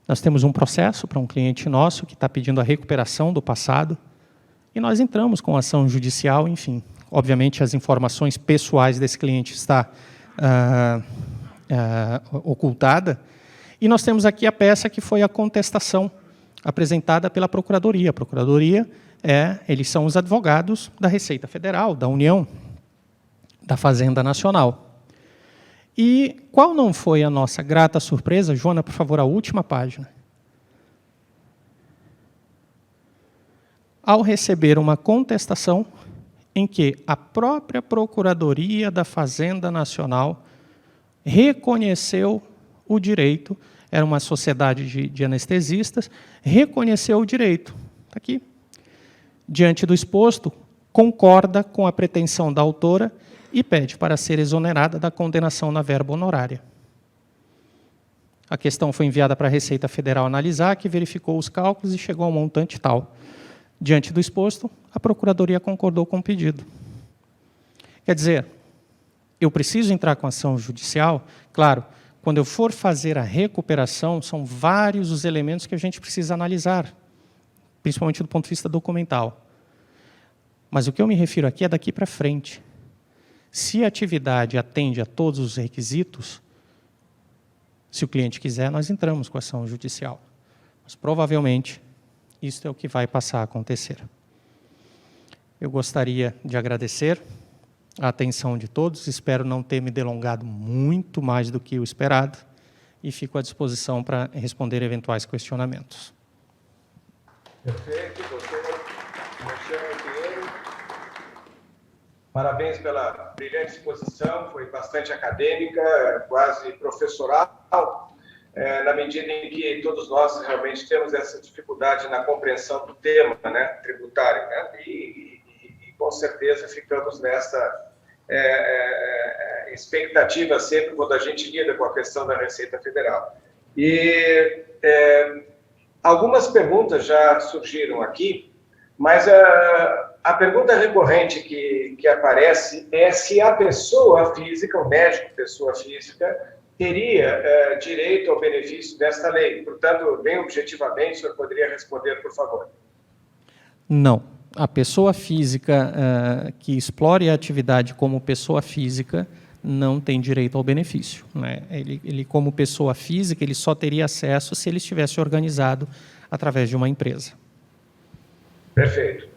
E: nós temos um processo para um cliente nosso que está pedindo a recuperação do passado, e nós entramos com ação judicial, enfim. Obviamente, as informações pessoais desse cliente está ocultada, e nós temos aqui a peça que foi a contestação apresentada pela Procuradoria. A Procuradoria, eles são os advogados da Receita Federal, da União, da Fazenda Nacional. E qual não foi a nossa grata surpresa? Joana, por favor, a última página. Ao receber uma contestação em que a própria Procuradoria da Fazenda Nacional reconheceu o direito, era uma sociedade de anestesistas, reconheceu o direito. Está aqui. Diante do exposto, concorda com a pretensão da autora e pede para ser exonerada da condenação na verba honorária. A questão foi enviada para a Receita Federal analisar, que verificou os cálculos e chegou ao montante tal. Diante do exposto, a Procuradoria concordou com o pedido. Quer dizer, eu preciso entrar com ação judicial? Claro, quando eu for fazer a recuperação, são vários os elementos que a gente precisa analisar, principalmente do ponto de vista documental. Mas o que eu me refiro aqui é daqui para frente. Se a atividade atende a todos os requisitos, se o cliente quiser, nós entramos com ação judicial. Mas provavelmente, isso é o que vai passar a acontecer. Eu gostaria de agradecer a atenção de todos, espero não ter me delongado muito mais do que o esperado e fico à disposição para responder eventuais questionamentos.
D: Perfeito, doutor Alexandre Pinheiro. Parabéns pela brilhante exposição, foi bastante acadêmica, quase professoral, na medida em que todos nós realmente temos essa dificuldade na compreensão do tema, né, tributário, né, e com certeza ficamos nessa expectativa sempre quando a gente lida com a questão da Receita Federal. E algumas perguntas já surgiram aqui, mas a pergunta recorrente que aparece é se a pessoa física, o médico pessoa física, teria direito ao benefício desta lei. Portanto, bem objetivamente, o senhor poderia responder, por favor?
E: Não. A pessoa física que explore a atividade como pessoa física não tem direito ao benefício, né? Ele, como pessoa física, ele só teria acesso se ele estivesse organizado através de uma empresa.
D: Perfeito.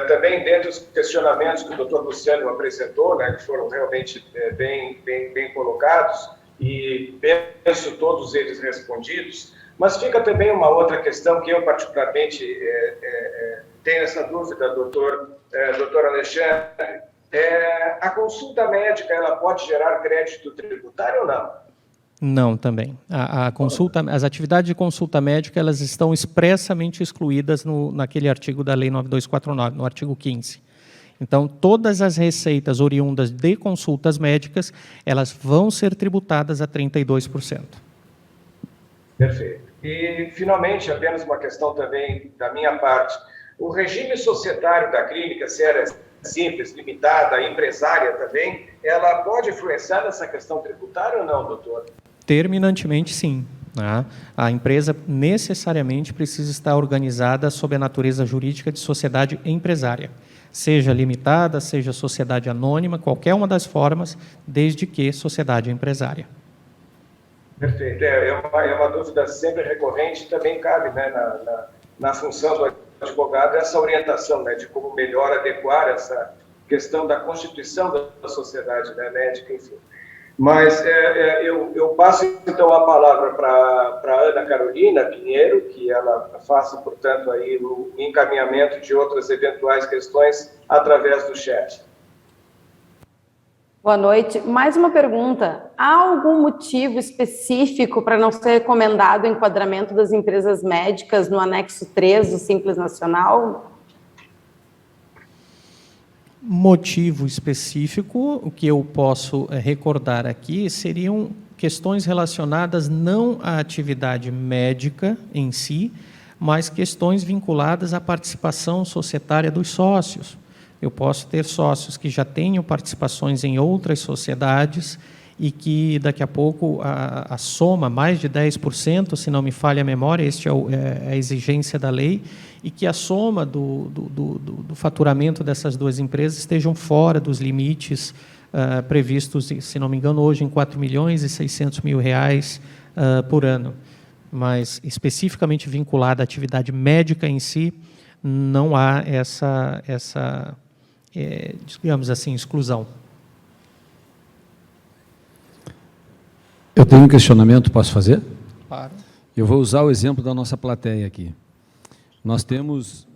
D: Também dentro dos questionamentos que o doutor Luciano apresentou, né, que foram realmente bem colocados, e penso todos eles respondidos, mas fica também uma outra questão que eu particularmente tenho essa dúvida, doutor Alexandre. A consulta médica, ela pode gerar crédito tributário ou não?
E: Não, também. As atividades de consulta médica, elas estão expressamente excluídas naquele artigo da Lei 9249, no artigo 15. Então, todas as receitas oriundas de consultas médicas, elas vão ser tributadas a 32%.
D: Perfeito. E, finalmente, apenas uma questão também da minha parte. O regime societário da clínica, se era simples, limitada, empresária também, ela pode influenciar nessa questão tributária ou não, doutor?
E: Terminantemente, sim. Né? A empresa necessariamente precisa estar organizada sob a natureza jurídica de sociedade empresária, seja limitada, seja sociedade anônima, qualquer uma das formas, desde que sociedade empresária.
D: Perfeito. É uma dúvida sempre recorrente, também cabe, né, na função do advogado essa orientação, né, de como melhor adequar essa questão da constituição da sociedade, né, médica, enfim. Mas eu passo, então, a palavra para Ana Carolina Pinheiro, que ela faça, portanto, aí o encaminhamento de outras eventuais questões através do chat.
A: Boa noite. Mais uma pergunta. Há algum motivo específico para não ser recomendado o enquadramento das empresas médicas no anexo 3 do Simples Nacional?
E: Motivo específico, o que eu posso recordar aqui, seriam questões relacionadas não à atividade médica em si, mas questões vinculadas à participação societária dos sócios. Eu posso ter sócios que já tenham participações em outras sociedades e que daqui a pouco a soma, mais de 10%, se não me falha a memória, este é a exigência da lei, e que a soma do faturamento dessas duas empresas estejam fora dos limites previstos, se não me engano, hoje em R$4.600.000 por ano. Mas especificamente vinculada à atividade médica em si, não há digamos assim, exclusão.
B: Eu tenho um questionamento, posso fazer?
E: Claro.
B: Eu vou usar o exemplo da nossa plateia aqui. Nós temos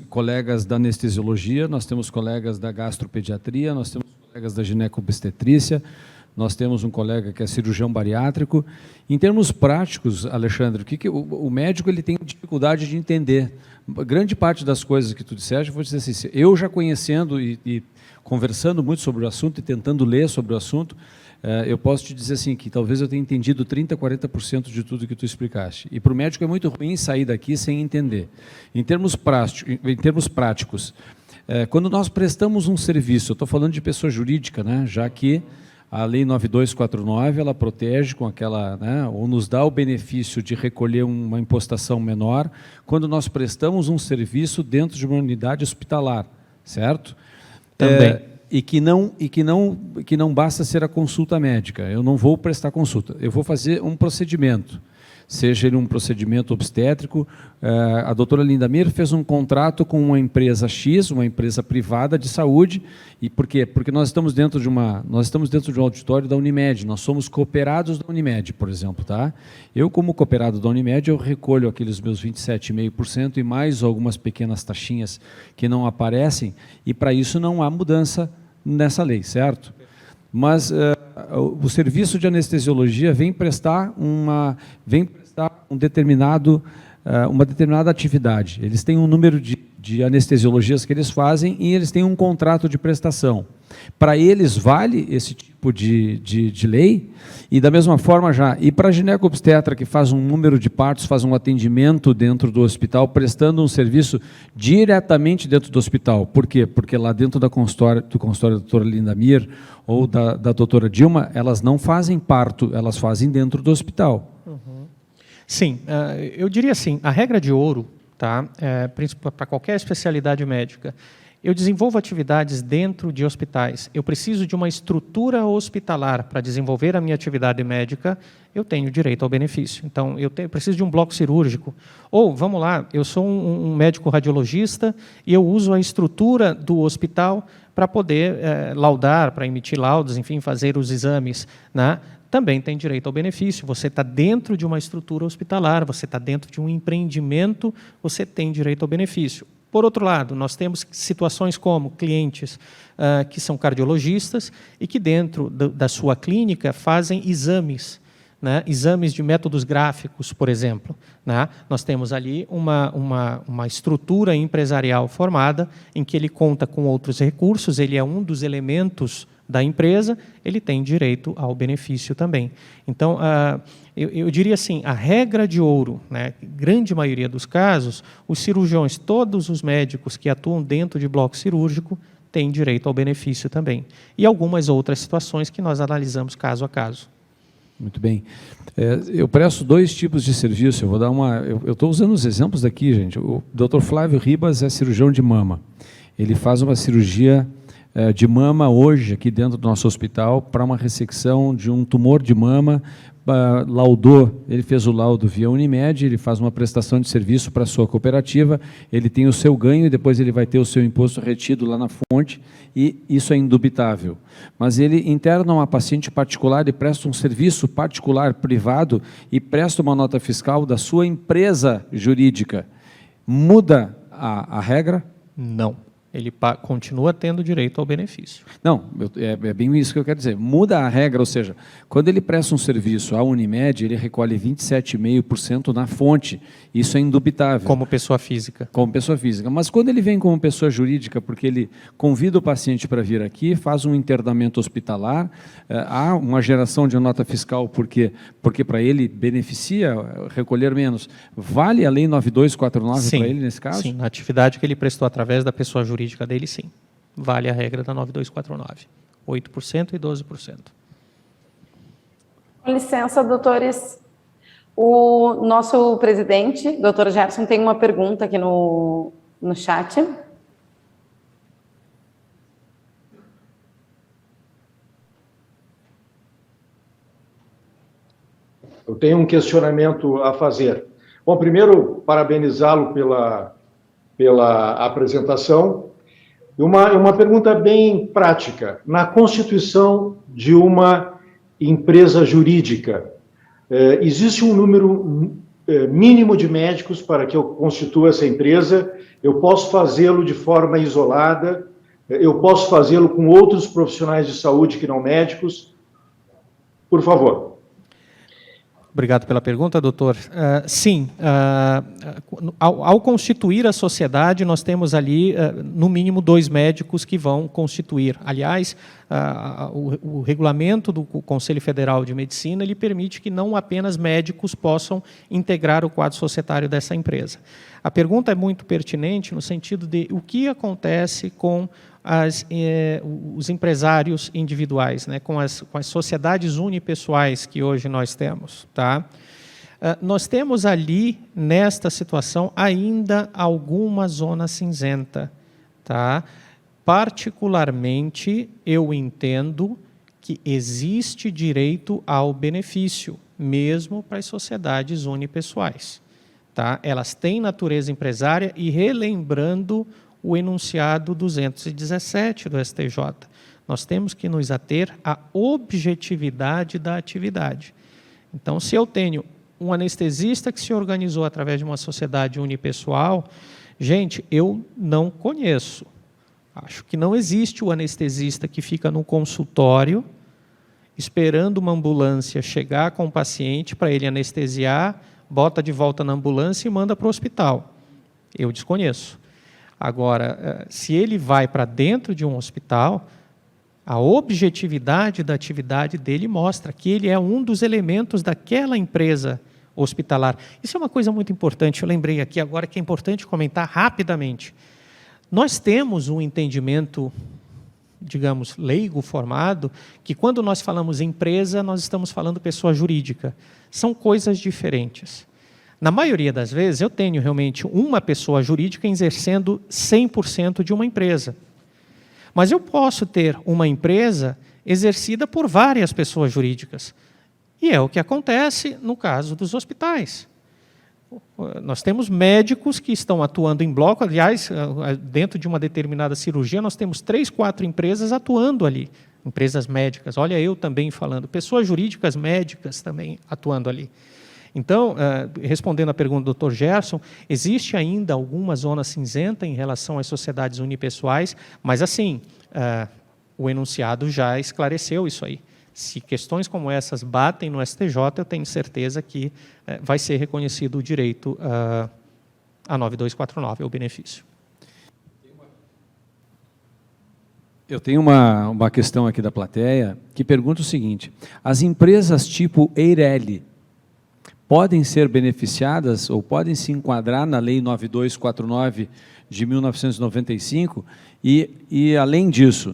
B: colegas da anestesiologia, nós temos colegas da gastropediatria, nós temos colegas da ginecobstetrícia, nós temos um colega que é cirurgião bariátrico. Em termos práticos, Alexandre, o médico ele tem dificuldade de entender. Grande parte das coisas que tu disseste, eu vou dizer assim, eu já conhecendo e conversando muito sobre o assunto e tentando ler sobre o assunto, eu posso te dizer assim, que talvez eu tenha entendido 30%, 40% de tudo que tu explicaste. E para o médico é muito ruim sair daqui sem entender. Em termos práticos, quando nós prestamos um serviço, eu estou falando de pessoa jurídica, né, já que a Lei 9249, ela protege com aquela, né, ou nos dá o benefício de recolher uma impostação menor quando nós prestamos um serviço dentro de uma unidade hospitalar, certo?
E: Também.
B: E que não basta ser a consulta médica. Eu não vou prestar consulta, eu vou fazer um procedimento, seja ele um procedimento obstétrico. A doutora Linda Mir fez um contrato com uma empresa X, uma empresa privada de saúde. E por quê? Porque nós estamos dentro de um auditório da Unimed, nós somos cooperados da Unimed, por exemplo. Tá? Eu, como cooperado da Unimed, eu recolho aqueles meus 27,5% e mais algumas pequenas taxinhas que não aparecem, e para isso não há mudança nessa lei, certo? Mas o serviço de anestesiologia vem prestar uma determinada atividade. Eles têm um número de anestesiologias que eles fazem e eles têm um contrato de prestação. Para eles vale esse tipo de lei, e da mesma forma e para a ginecobstetra, que faz um número de partos, faz um atendimento dentro do hospital, prestando um serviço diretamente dentro do hospital. Por quê? Porque lá dentro do consultório da doutora Linda Mir ou da doutora Dilma, elas não fazem parto, elas fazem dentro do hospital.
E: Uhum. Sim, eu diria assim, a regra de ouro, tá, para qualquer especialidade médica, eu desenvolvo atividades dentro de hospitais, eu preciso de uma estrutura hospitalar para desenvolver a minha atividade médica, eu tenho direito ao benefício. Então, eu preciso de um bloco cirúrgico. Ou, vamos lá, eu sou um médico radiologista e eu uso a estrutura do hospital para poder laudar, para emitir laudos, enfim, fazer os exames, né? Também tem direito ao benefício. Você está dentro de uma estrutura hospitalar, você está dentro de um empreendimento, você tem direito ao benefício. Por outro lado, nós temos situações como clientes que são cardiologistas e que dentro da sua clínica fazem exames, né? Exames de métodos gráficos, por exemplo. Né? Nós temos ali uma estrutura empresarial formada em que ele conta com outros recursos, ele é um dos elementos da empresa, ele tem direito ao benefício também. Então, eu diria assim, a regra de ouro, né, grande maioria dos casos, os cirurgiões, todos os médicos que atuam dentro de bloco cirúrgico, têm direito ao benefício também. E algumas outras situações que nós analisamos caso a caso.
F: Muito bem. Eu presto 2 tipos de serviço. Eu vou dar uma. Eu estou usando os exemplos daqui, gente. O Dr. Flávio Ribas é cirurgião de mama. Ele faz uma cirurgia de mama hoje aqui dentro do nosso hospital para uma ressecção de um tumor de mama. Laudou, ele fez o laudo via Unimed, ele faz uma prestação de serviço para a sua cooperativa, ele tem o seu ganho e depois ele vai ter o seu imposto retido lá na fonte, e isso é indubitável. Mas ele interna uma paciente particular e presta um serviço particular, privado, e presta uma nota fiscal da sua empresa jurídica. Muda a regra?
E: Não. Ele continua tendo direito ao benefício.
F: Não, é bem isso que eu quero dizer. Muda a regra, ou seja, quando ele presta um serviço à Unimed, ele recolhe 27,5% na fonte. Isso é indubitável.
E: Como pessoa física.
F: Como pessoa física. Mas quando ele vem como pessoa jurídica, porque ele convida o paciente para vir aqui, faz um internamento hospitalar, há uma geração de nota fiscal porque para ele beneficia recolher menos. Vale a Lei 9249 para ele nesse caso?
E: Sim, na atividade que ele prestou através da pessoa jurídica dele, sim. Vale a regra da 9249. 8% e 12%.
A: Com licença, doutores. O nosso presidente, doutor Gerson, tem uma pergunta aqui no chat.
C: Eu tenho um questionamento a fazer. Bom, primeiro, parabenizá-lo pela apresentação. Uma pergunta bem prática. Na constituição de uma empresa jurídica, existe um número mínimo de médicos para que eu constitua essa empresa? Eu posso fazê-lo de forma isolada? Eu posso fazê-lo com outros profissionais de saúde que não médicos? Por favor.
E: Obrigado pela pergunta, doutor. Sim, ao constituir a sociedade, nós temos ali, no mínimo, 2 médicos que vão constituir. Aliás, o regulamento do Conselho Federal de Medicina, ele permite que não apenas médicos possam integrar o quadro societário dessa empresa. A pergunta é muito pertinente no sentido de o que acontece com os empresários individuais, né, com as sociedades unipessoais que hoje nós temos. Tá? Nós temos ali, nesta situação, ainda alguma zona cinzenta. Tá? Particularmente, eu entendo que existe direito ao benefício, mesmo para as sociedades unipessoais. Tá? Elas têm natureza empresária e, relembrando o enunciado 217 do STJ. Nós temos que nos ater à objetividade da atividade. Então, se eu tenho um anestesista que se organizou através de uma sociedade unipessoal, gente, eu não conheço. Acho que não existe o anestesista que fica no consultório esperando uma ambulância chegar com o paciente para ele anestesiar, bota de volta na ambulância e manda para o hospital. Eu desconheço. Agora, se ele vai para dentro de um hospital, a objetividade da atividade dele mostra que ele é um dos elementos daquela empresa hospitalar. Isso é uma coisa muito importante, eu lembrei aqui agora que é importante comentar rapidamente. Nós temos um entendimento, digamos, leigo formado, que quando nós falamos empresa, nós estamos falando pessoa jurídica. São coisas diferentes. Na maioria das vezes, eu tenho realmente uma pessoa jurídica exercendo 100% de uma empresa. Mas eu posso ter uma empresa exercida por várias pessoas jurídicas. E é o que acontece no caso dos hospitais. Nós temos médicos que estão atuando em bloco, aliás, dentro de uma determinada cirurgia, nós temos 3, 4 empresas atuando ali, empresas médicas. Olha, eu também falando, pessoas jurídicas médicas também atuando ali. Então, respondendo à pergunta do Dr. Gerson, existe ainda alguma zona cinzenta em relação às sociedades unipessoais, mas assim, o enunciado já esclareceu isso aí. Se questões como essas batem no STJ, eu tenho certeza que vai ser reconhecido o direito a 9249, o benefício.
F: Eu tenho uma questão aqui da plateia que pergunta o seguinte: as empresas tipo Eireli podem ser beneficiadas ou podem se enquadrar na Lei 9249 de 1995 e além disso,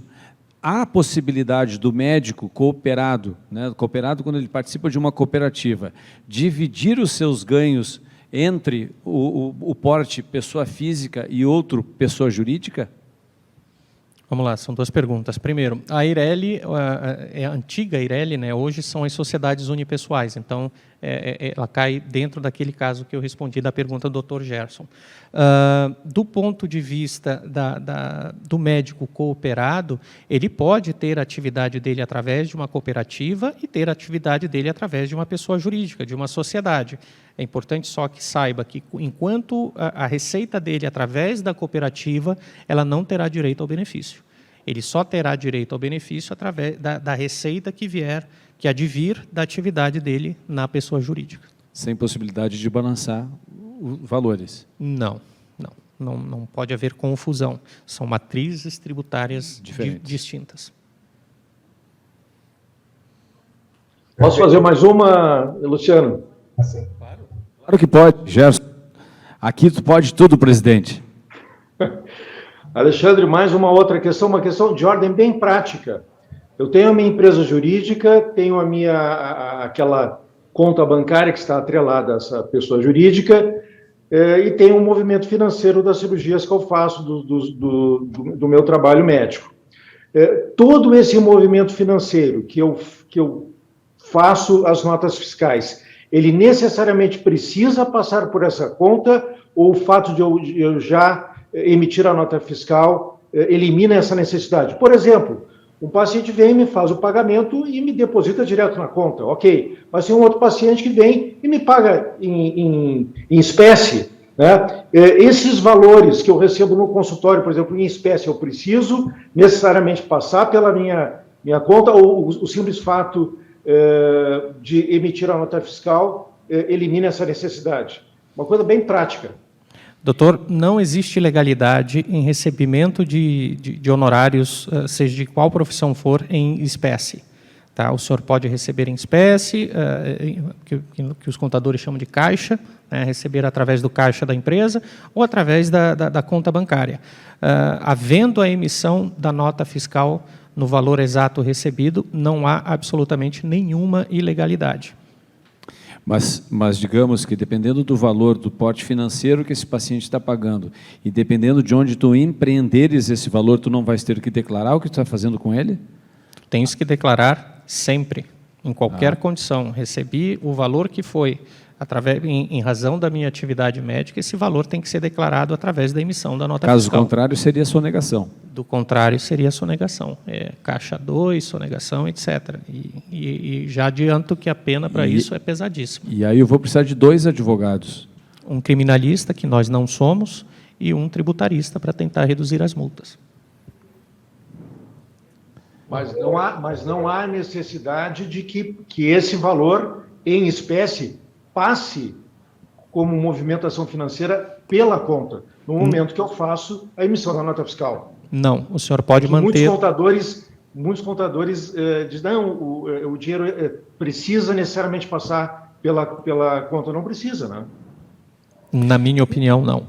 F: há a possibilidade do médico cooperado, né, cooperado quando ele participa de uma cooperativa, dividir os seus ganhos entre o porte pessoa física e outro pessoa jurídica?
E: Vamos lá, são duas perguntas. Primeiro, a Eireli, a antiga Eireli, né, hoje são as sociedades unipessoais, então ela cai dentro daquele caso que eu respondi da pergunta do Dr. Gerson. Do ponto de vista do médico cooperado, ele pode ter a atividade dele através de uma cooperativa e ter a atividade dele através de uma pessoa jurídica, de uma sociedade. É importante só que saiba que, enquanto a receita dele através da cooperativa, ela não terá direito ao benefício. Ele só terá direito ao benefício através da receita que advir da atividade dele na pessoa jurídica.
F: Sem possibilidade de balançar os valores?
E: Não pode haver confusão. São matrizes tributárias distintas.
C: Posso fazer mais uma, Luciano?
D: Assim.
F: Claro que pode, Gerson. Aqui tu pode tudo, presidente.
C: Alexandre, mais uma outra questão, uma questão de ordem bem prática. Eu tenho a minha empresa jurídica, tenho aquela conta bancária que está atrelada a essa pessoa jurídica, e tenho um movimento financeiro das cirurgias que eu faço do meu trabalho médico. Todo esse movimento financeiro que eu faço as notas fiscais, ele necessariamente precisa passar por essa conta, ou o fato de eu já emitir a nota fiscal elimina essa necessidade? Por exemplo, um paciente vem, me faz o pagamento e me deposita direto na conta, ok. Mas tem um outro paciente que vem e me paga em espécie, né? Esses valores que eu recebo no consultório, por exemplo, em espécie, eu preciso necessariamente passar pela minha conta, ou o simples fato de emitir a nota fiscal elimina essa necessidade? Uma coisa bem prática.
E: Doutor, não existe legalidade em recebimento de honorários, seja de qual profissão for, em espécie. Tá? O senhor pode receber em espécie, que os contadores chamam de caixa, né, receber através do caixa da empresa, ou através da conta bancária. Havendo a emissão da nota fiscal no valor exato recebido, não há absolutamente nenhuma ilegalidade.
F: Mas digamos que dependendo do valor do porte financeiro que esse paciente está pagando e dependendo de onde tu empreenderes esse valor, tu não vais ter que declarar o que tu está fazendo com ele?
E: Tens que declarar sempre, em qualquer condição. Recebi o valor que foi, em razão da minha atividade médica, esse valor tem que ser declarado através da emissão da nota fiscal.
F: Caso contrário, seria sonegação.
E: Do contrário, seria sonegação. Caixa 2, sonegação, etc. E já adianto que a pena para isso é pesadíssima.
F: E aí eu vou precisar de 2 advogados.
E: Um criminalista, que nós não somos, e um tributarista para tentar reduzir as multas.
C: Mas não há necessidade de que esse valor, em espécie, passe como movimentação financeira pela conta, no momento que eu faço a emissão da nota fiscal.
E: Não, o senhor pode manter...
C: Muitos contadores dizem, não, o dinheiro precisa necessariamente passar pela conta. Não precisa, né?
E: Na minha opinião, não.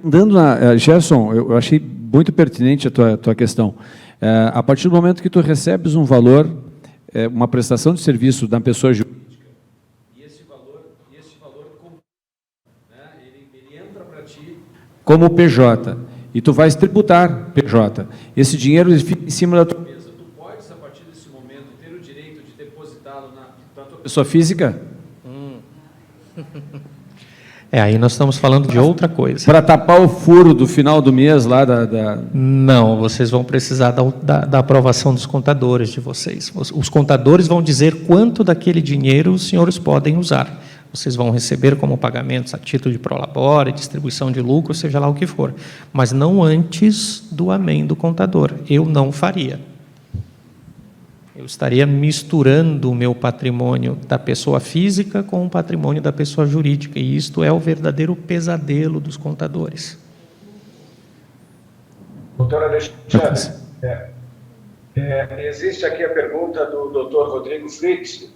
F: Dando Gerson, eu achei muito pertinente a tua questão. A partir do momento que tu recebes um valor, uma prestação de serviço da pessoa jurídica, e esse valor ele entra para ti como PJ, e tu vais tributar PJ. Esse dinheiro ele fica em cima da tua mesa. Tu podes, a partir desse momento, ter o direito de depositá-lo na tua pessoa física?
E: Aí nós estamos falando de outra coisa.
F: Para tapar o furo do final do mês lá
E: Não, vocês vão precisar da aprovação dos contadores de vocês. Os contadores vão dizer quanto daquele dinheiro os senhores podem usar. Vocês vão receber como pagamentos a título de prolabore, distribuição de lucro, seja lá o que for. Mas não antes do amém do contador. Eu não faria. Eu estaria misturando o meu patrimônio da pessoa física com o patrimônio da pessoa jurídica. E isto é o verdadeiro pesadelo dos contadores.
D: Doutora Alexandre, Existe aqui a pergunta do Dr. Rodrigo Fritz.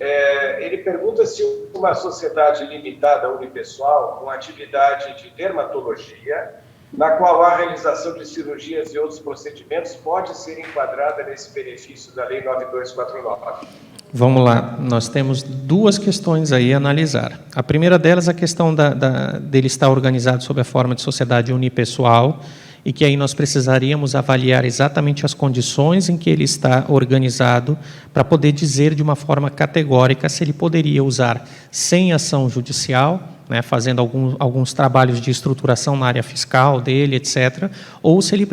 D: Ele pergunta se uma sociedade limitada unipessoal com atividade de dermatologia, na qual a realização de cirurgias e outros procedimentos pode ser enquadrada nesse benefício da Lei 9249.
E: Vamos lá, nós temos duas questões aí a analisar. A primeira delas, a questão dele estar organizado sob a forma de sociedade unipessoal, e que aí nós precisaríamos avaliar exatamente as condições em que ele está organizado para poder dizer de uma forma categórica se ele poderia usar sem ação judicial, né, fazendo alguns trabalhos de estruturação na área fiscal dele, etc., ou se ele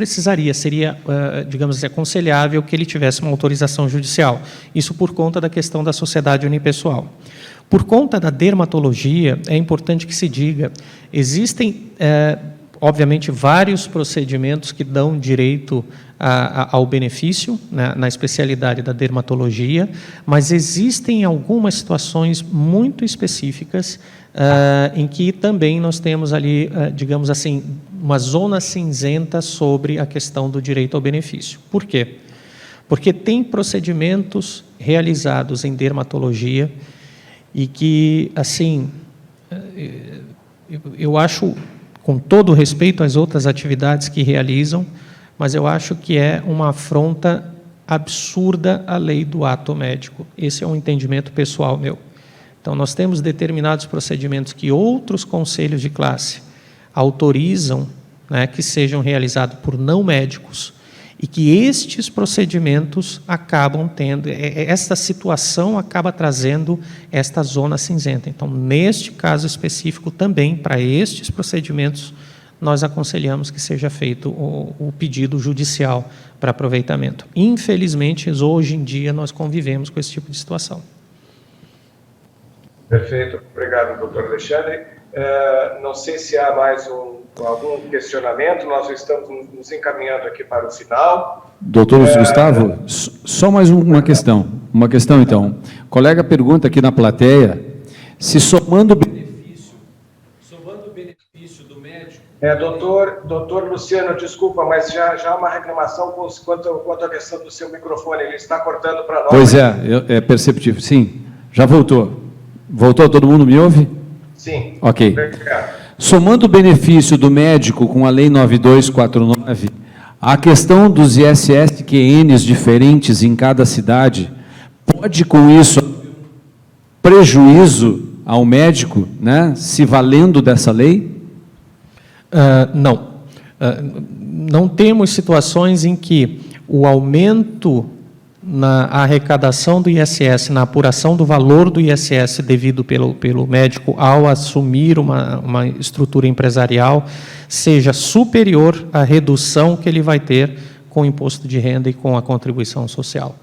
E: seria, digamos assim, aconselhável que ele tivesse uma autorização judicial. Isso por conta da questão da sociedade unipessoal. Por conta da dermatologia, é importante que se diga, existem, obviamente, vários procedimentos que dão direito ao benefício, né, na especialidade da dermatologia, mas existem algumas situações muito específicas em que também nós temos ali, digamos assim, uma zona cinzenta sobre a questão do direito ao benefício. Por quê? Porque tem procedimentos realizados em dermatologia e que, assim, eu acho, com todo o respeito às outras atividades que realizam, mas eu acho que é uma afronta absurda à lei do ato médico. Esse é um entendimento pessoal meu. Então, nós temos determinados procedimentos que outros conselhos de classe autorizam, né, que sejam realizados por não médicos, e que estes procedimentos acabam tendo, esta situação acaba trazendo esta zona cinzenta. Então, neste caso específico também, para estes procedimentos, nós aconselhamos que seja feito o pedido judicial para aproveitamento. Infelizmente, hoje em dia, nós convivemos com esse tipo de situação.
D: Perfeito, obrigado, doutor Alexandre. Não sei se há mais algum questionamento, nós estamos nos encaminhando aqui para o final.
F: Doutor Gustavo, só mais uma questão. Uma questão, então. O colega pergunta aqui na plateia se somando o benefício do médico...
D: Doutor Luciano, desculpa, mas já há uma reclamação quanto à questão do seu microfone, ele está cortando para nós.
F: Pois é perceptível. Sim, já voltou. Voltou? Todo mundo me ouve?
D: Sim.
F: Ok.
D: Obrigado.
F: Somando o benefício do médico com a Lei 9249, a questão dos ISS-QNs diferentes em cada cidade, pode com isso prejuízo ao médico, né, se valendo dessa lei?
E: Não. Não temos situações em que o aumento na arrecadação do ISS, na apuração do valor do ISS devido pelo médico ao assumir uma estrutura empresarial, seja superior à redução que ele vai ter com o imposto de renda e com a contribuição social.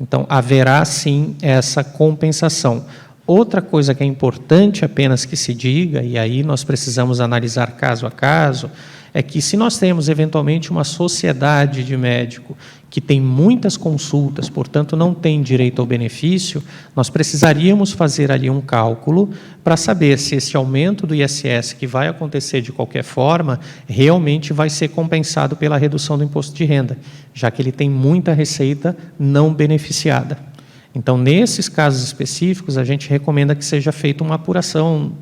E: Então, haverá sim essa compensação. Outra coisa que é importante apenas que se diga, e aí nós precisamos analisar caso a caso, é que se nós temos eventualmente uma sociedade de médico que tem muitas consultas, portanto não tem direito ao benefício, nós precisaríamos fazer ali um cálculo para saber se esse aumento do ISS que vai acontecer de qualquer forma, realmente vai ser compensado pela redução do imposto de renda, já que ele tem muita receita não beneficiada. Então, nesses casos específicos, a gente recomenda que seja feita uma apuração,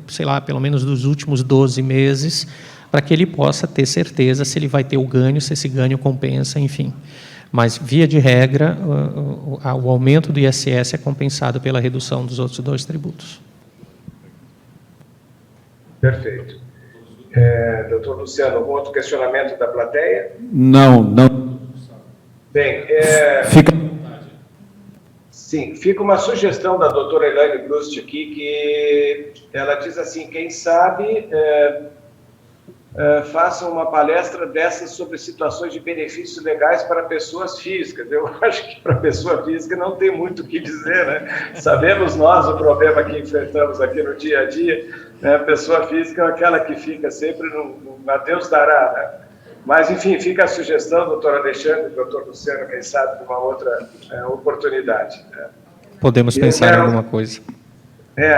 E: sei lá, pelo menos dos últimos 12 meses, para que ele possa ter certeza se ele vai ter o ganho, se esse ganho compensa, enfim. Mas, via de regra, o aumento do ISS é compensado pela redução dos outros dois tributos.
D: Perfeito. Doutor Luciano, algum outro questionamento da plateia?
F: Não.
D: Bem,
F: Fica...
D: Sim, fica uma sugestão da doutora Elaine Brust aqui, que ela diz assim, quem sabe façam uma palestra dessas sobre situações de benefícios legais para pessoas físicas. Eu acho que para pessoa física não tem muito o que dizer, né? Sabemos nós o problema que enfrentamos aqui no dia a dia, né? A pessoa física é aquela que fica sempre no a Deus dará, né? Mas, enfim, fica a sugestão, doutor Alexandre, doutor Luciano, quem sabe, de uma outra oportunidade. Né?
E: Podemos pensar em alguma coisa.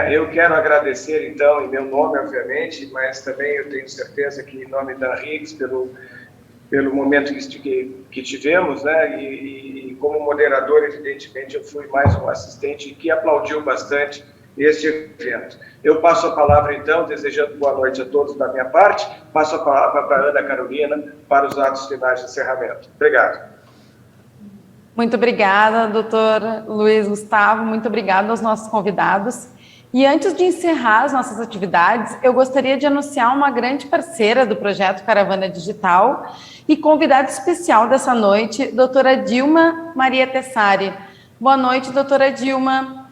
D: Eu quero agradecer, então, em meu nome, obviamente, mas também eu tenho certeza que em nome da RIGS, pelo momento que tivemos, né? E como moderador, evidentemente, eu fui mais um assistente que aplaudiu bastante este evento. Eu passo a palavra, então, desejando boa noite a todos da minha parte, passo a palavra para a Ana Carolina para os atos finais de encerramento. Obrigado.
A: Muito obrigada, doutor Luiz Gustavo, muito obrigada aos nossos convidados. E antes de encerrar as nossas atividades, eu gostaria de anunciar uma grande parceira do projeto Caravana Digital e convidada especial dessa noite, doutora Dilma Maria Tessari. Boa noite, doutora Dilma.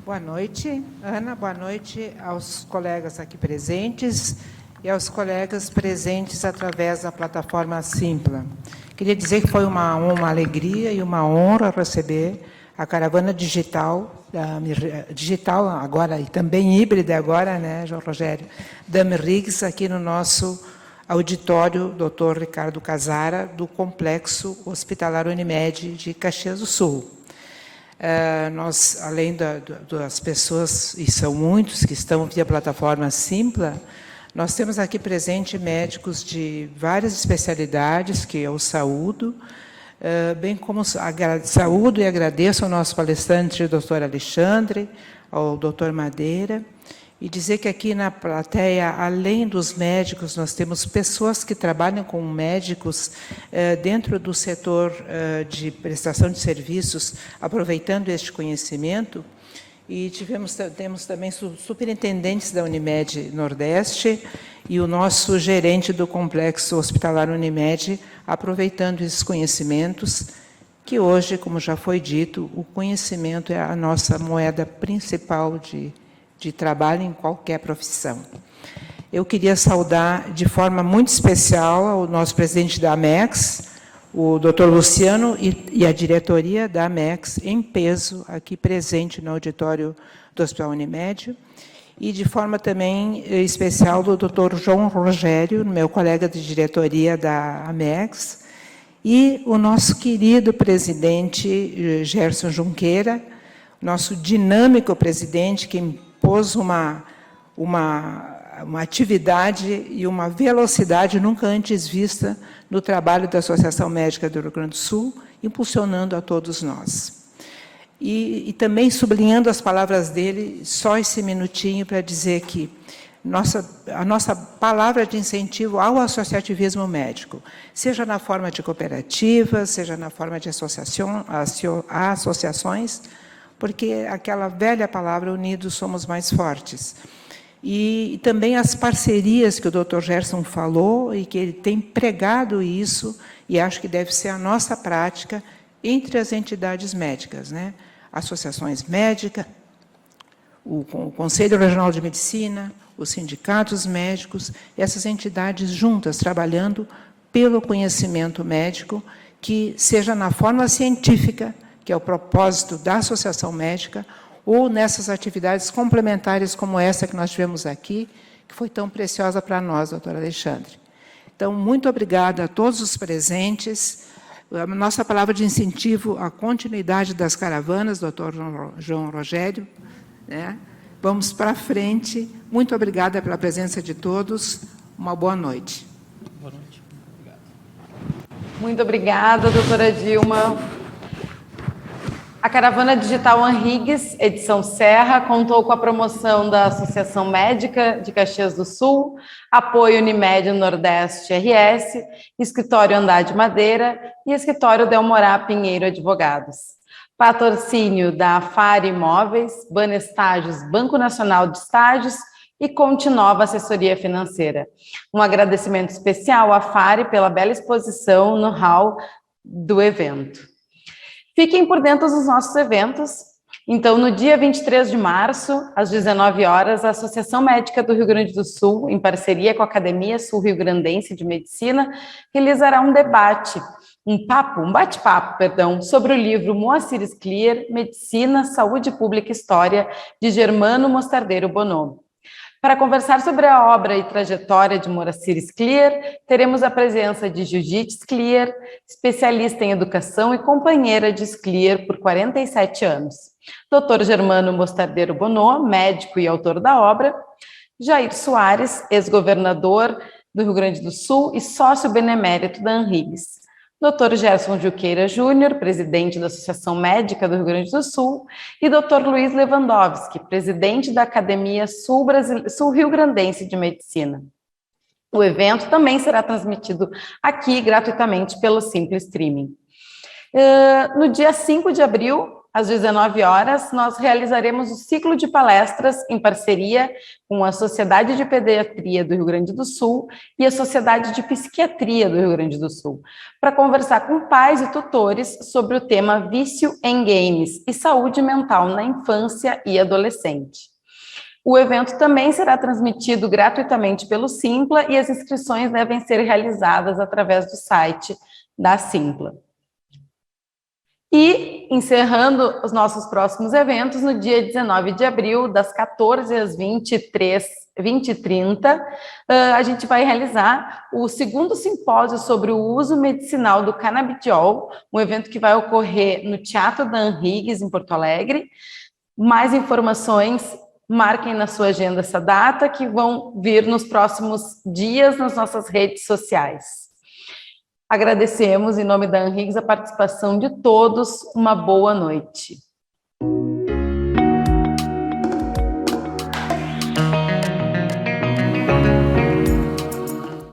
G: Boa noite, Ana. Boa noite aos colegas aqui presentes e aos colegas presentes através da plataforma Simpla. Queria dizer que foi uma alegria e uma honra receber a caravana digital agora e também híbrida agora, né, João Rogério, da MRIGS aqui no nosso auditório, Dr. Ricardo Casara, do Complexo Hospitalar Unimed de Caxias do Sul. Nós, além das pessoas, e são muitos que estão via plataforma Simpla, nós temos aqui presente médicos de várias especialidades, que eu saúdo, bem como saúdo e agradeço ao nosso palestrante, doutor Alexandre, ao doutor Madeira, e dizer que aqui na plateia, além dos médicos, nós temos pessoas que trabalham com médicos dentro do setor de prestação de serviços, aproveitando este conhecimento, e temos também superintendentes da Unimed Nordeste e o nosso gerente do Complexo Hospitalar Unimed, aproveitando esses conhecimentos, que hoje, como já foi dito, o conhecimento é a nossa moeda principal de trabalho em qualquer profissão. Eu queria saudar de forma muito especial o nosso presidente da Amex, o doutor Luciano, e a diretoria da Amex, em peso, aqui presente no auditório do Hospital Unimed, e de forma também especial do doutor João Rogério, meu colega de diretoria da Amex, e o nosso querido presidente Gerson Junqueira, nosso dinâmico presidente, que impôs uma atividade e uma velocidade nunca antes vista no trabalho da Associação Médica do Rio Grande do Sul, impulsionando a todos nós. E também sublinhando as palavras dele, só esse minutinho para dizer que a nossa palavra de incentivo ao associativismo médico, seja na forma de cooperativas, seja na forma de associações, porque aquela velha palavra, unidos somos mais fortes. E também as parcerias que o Dr. Gerson falou e que ele tem pregado isso, e acho que deve ser a nossa prática entre as entidades médicas, né? Associações médicas, o Conselho Regional de Medicina, os sindicatos médicos, essas entidades juntas, trabalhando pelo conhecimento médico, que seja na forma científica, que é o propósito da Associação Médica, ou nessas atividades complementares como essa que nós tivemos aqui, que foi tão preciosa para nós, doutor Alexandre. Então, muito obrigada a todos os presentes. A nossa palavra de incentivo à continuidade das caravanas, doutor João Rogério, né? Vamos para frente. Muito obrigada pela presença de todos. Uma boa noite.
E: Boa noite. Obrigado.
A: Muito obrigada, doutora Dilma. A Caravana Digital Anrigues, edição Serra, contou com a promoção da Associação Médica de Caxias do Sul, apoio Unimed Nordeste RS, Escritório Andrade Madeira e Escritório Delmorá Pinheiro Advogados. Patrocínio da Afari Imóveis, Banestágios, Banco Nacional de Estágios e Continova Assessoria Financeira. Um agradecimento especial à Afari pela bela exposição no hall do evento. Fiquem por dentro dos nossos eventos. Então, no dia 23 de março, às 19 horas, a Associação Médica do Rio Grande do Sul, em parceria com a Academia Sul-Rio-Grandense de Medicina, realizará um bate-papo, sobre o livro Moacir Scliar, Medicina, Saúde Pública e História, de Germano Mostardeiro Bonomo. Para conversar sobre a obra e trajetória de Moacir Scliar, teremos a presença de Judith Scliar, especialista em educação e companheira de Scliar por 47 anos. Dr. Germano Mostardeiro Bonot, médico e autor da obra. Jair Soares, ex-governador do Rio Grande do Sul e sócio benemérito da ANRIGS. Dr. Gerson Juqueira Júnior, presidente da Associação Médica do Rio Grande do Sul, e Dr. Luiz Lewandowski, presidente da Academia Sul-Rio-Grandense de Medicina. O evento também será transmitido aqui gratuitamente pelo Simples Streaming. No dia 5 de abril, às 19 horas, nós realizaremos o ciclo de palestras em parceria com a Sociedade de Pediatria do Rio Grande do Sul e a Sociedade de Psiquiatria do Rio Grande do Sul, para conversar com pais e tutores sobre o tema vício em games e saúde mental na infância e adolescente. O evento também será transmitido gratuitamente pelo Simpla e as inscrições devem ser realizadas através do site da Simpla. E, encerrando os nossos próximos eventos, no dia 19 de abril, das 14 às 20h30, a gente vai realizar o segundo simpósio sobre o uso medicinal do canabidiol, um evento que vai ocorrer no Teatro da ANRIGS, em Porto Alegre. Mais informações, marquem na sua agenda essa data, que vão vir nos próximos dias nas nossas redes sociais. Agradecemos, em nome da ANRIGS, a participação de todos. Uma boa noite.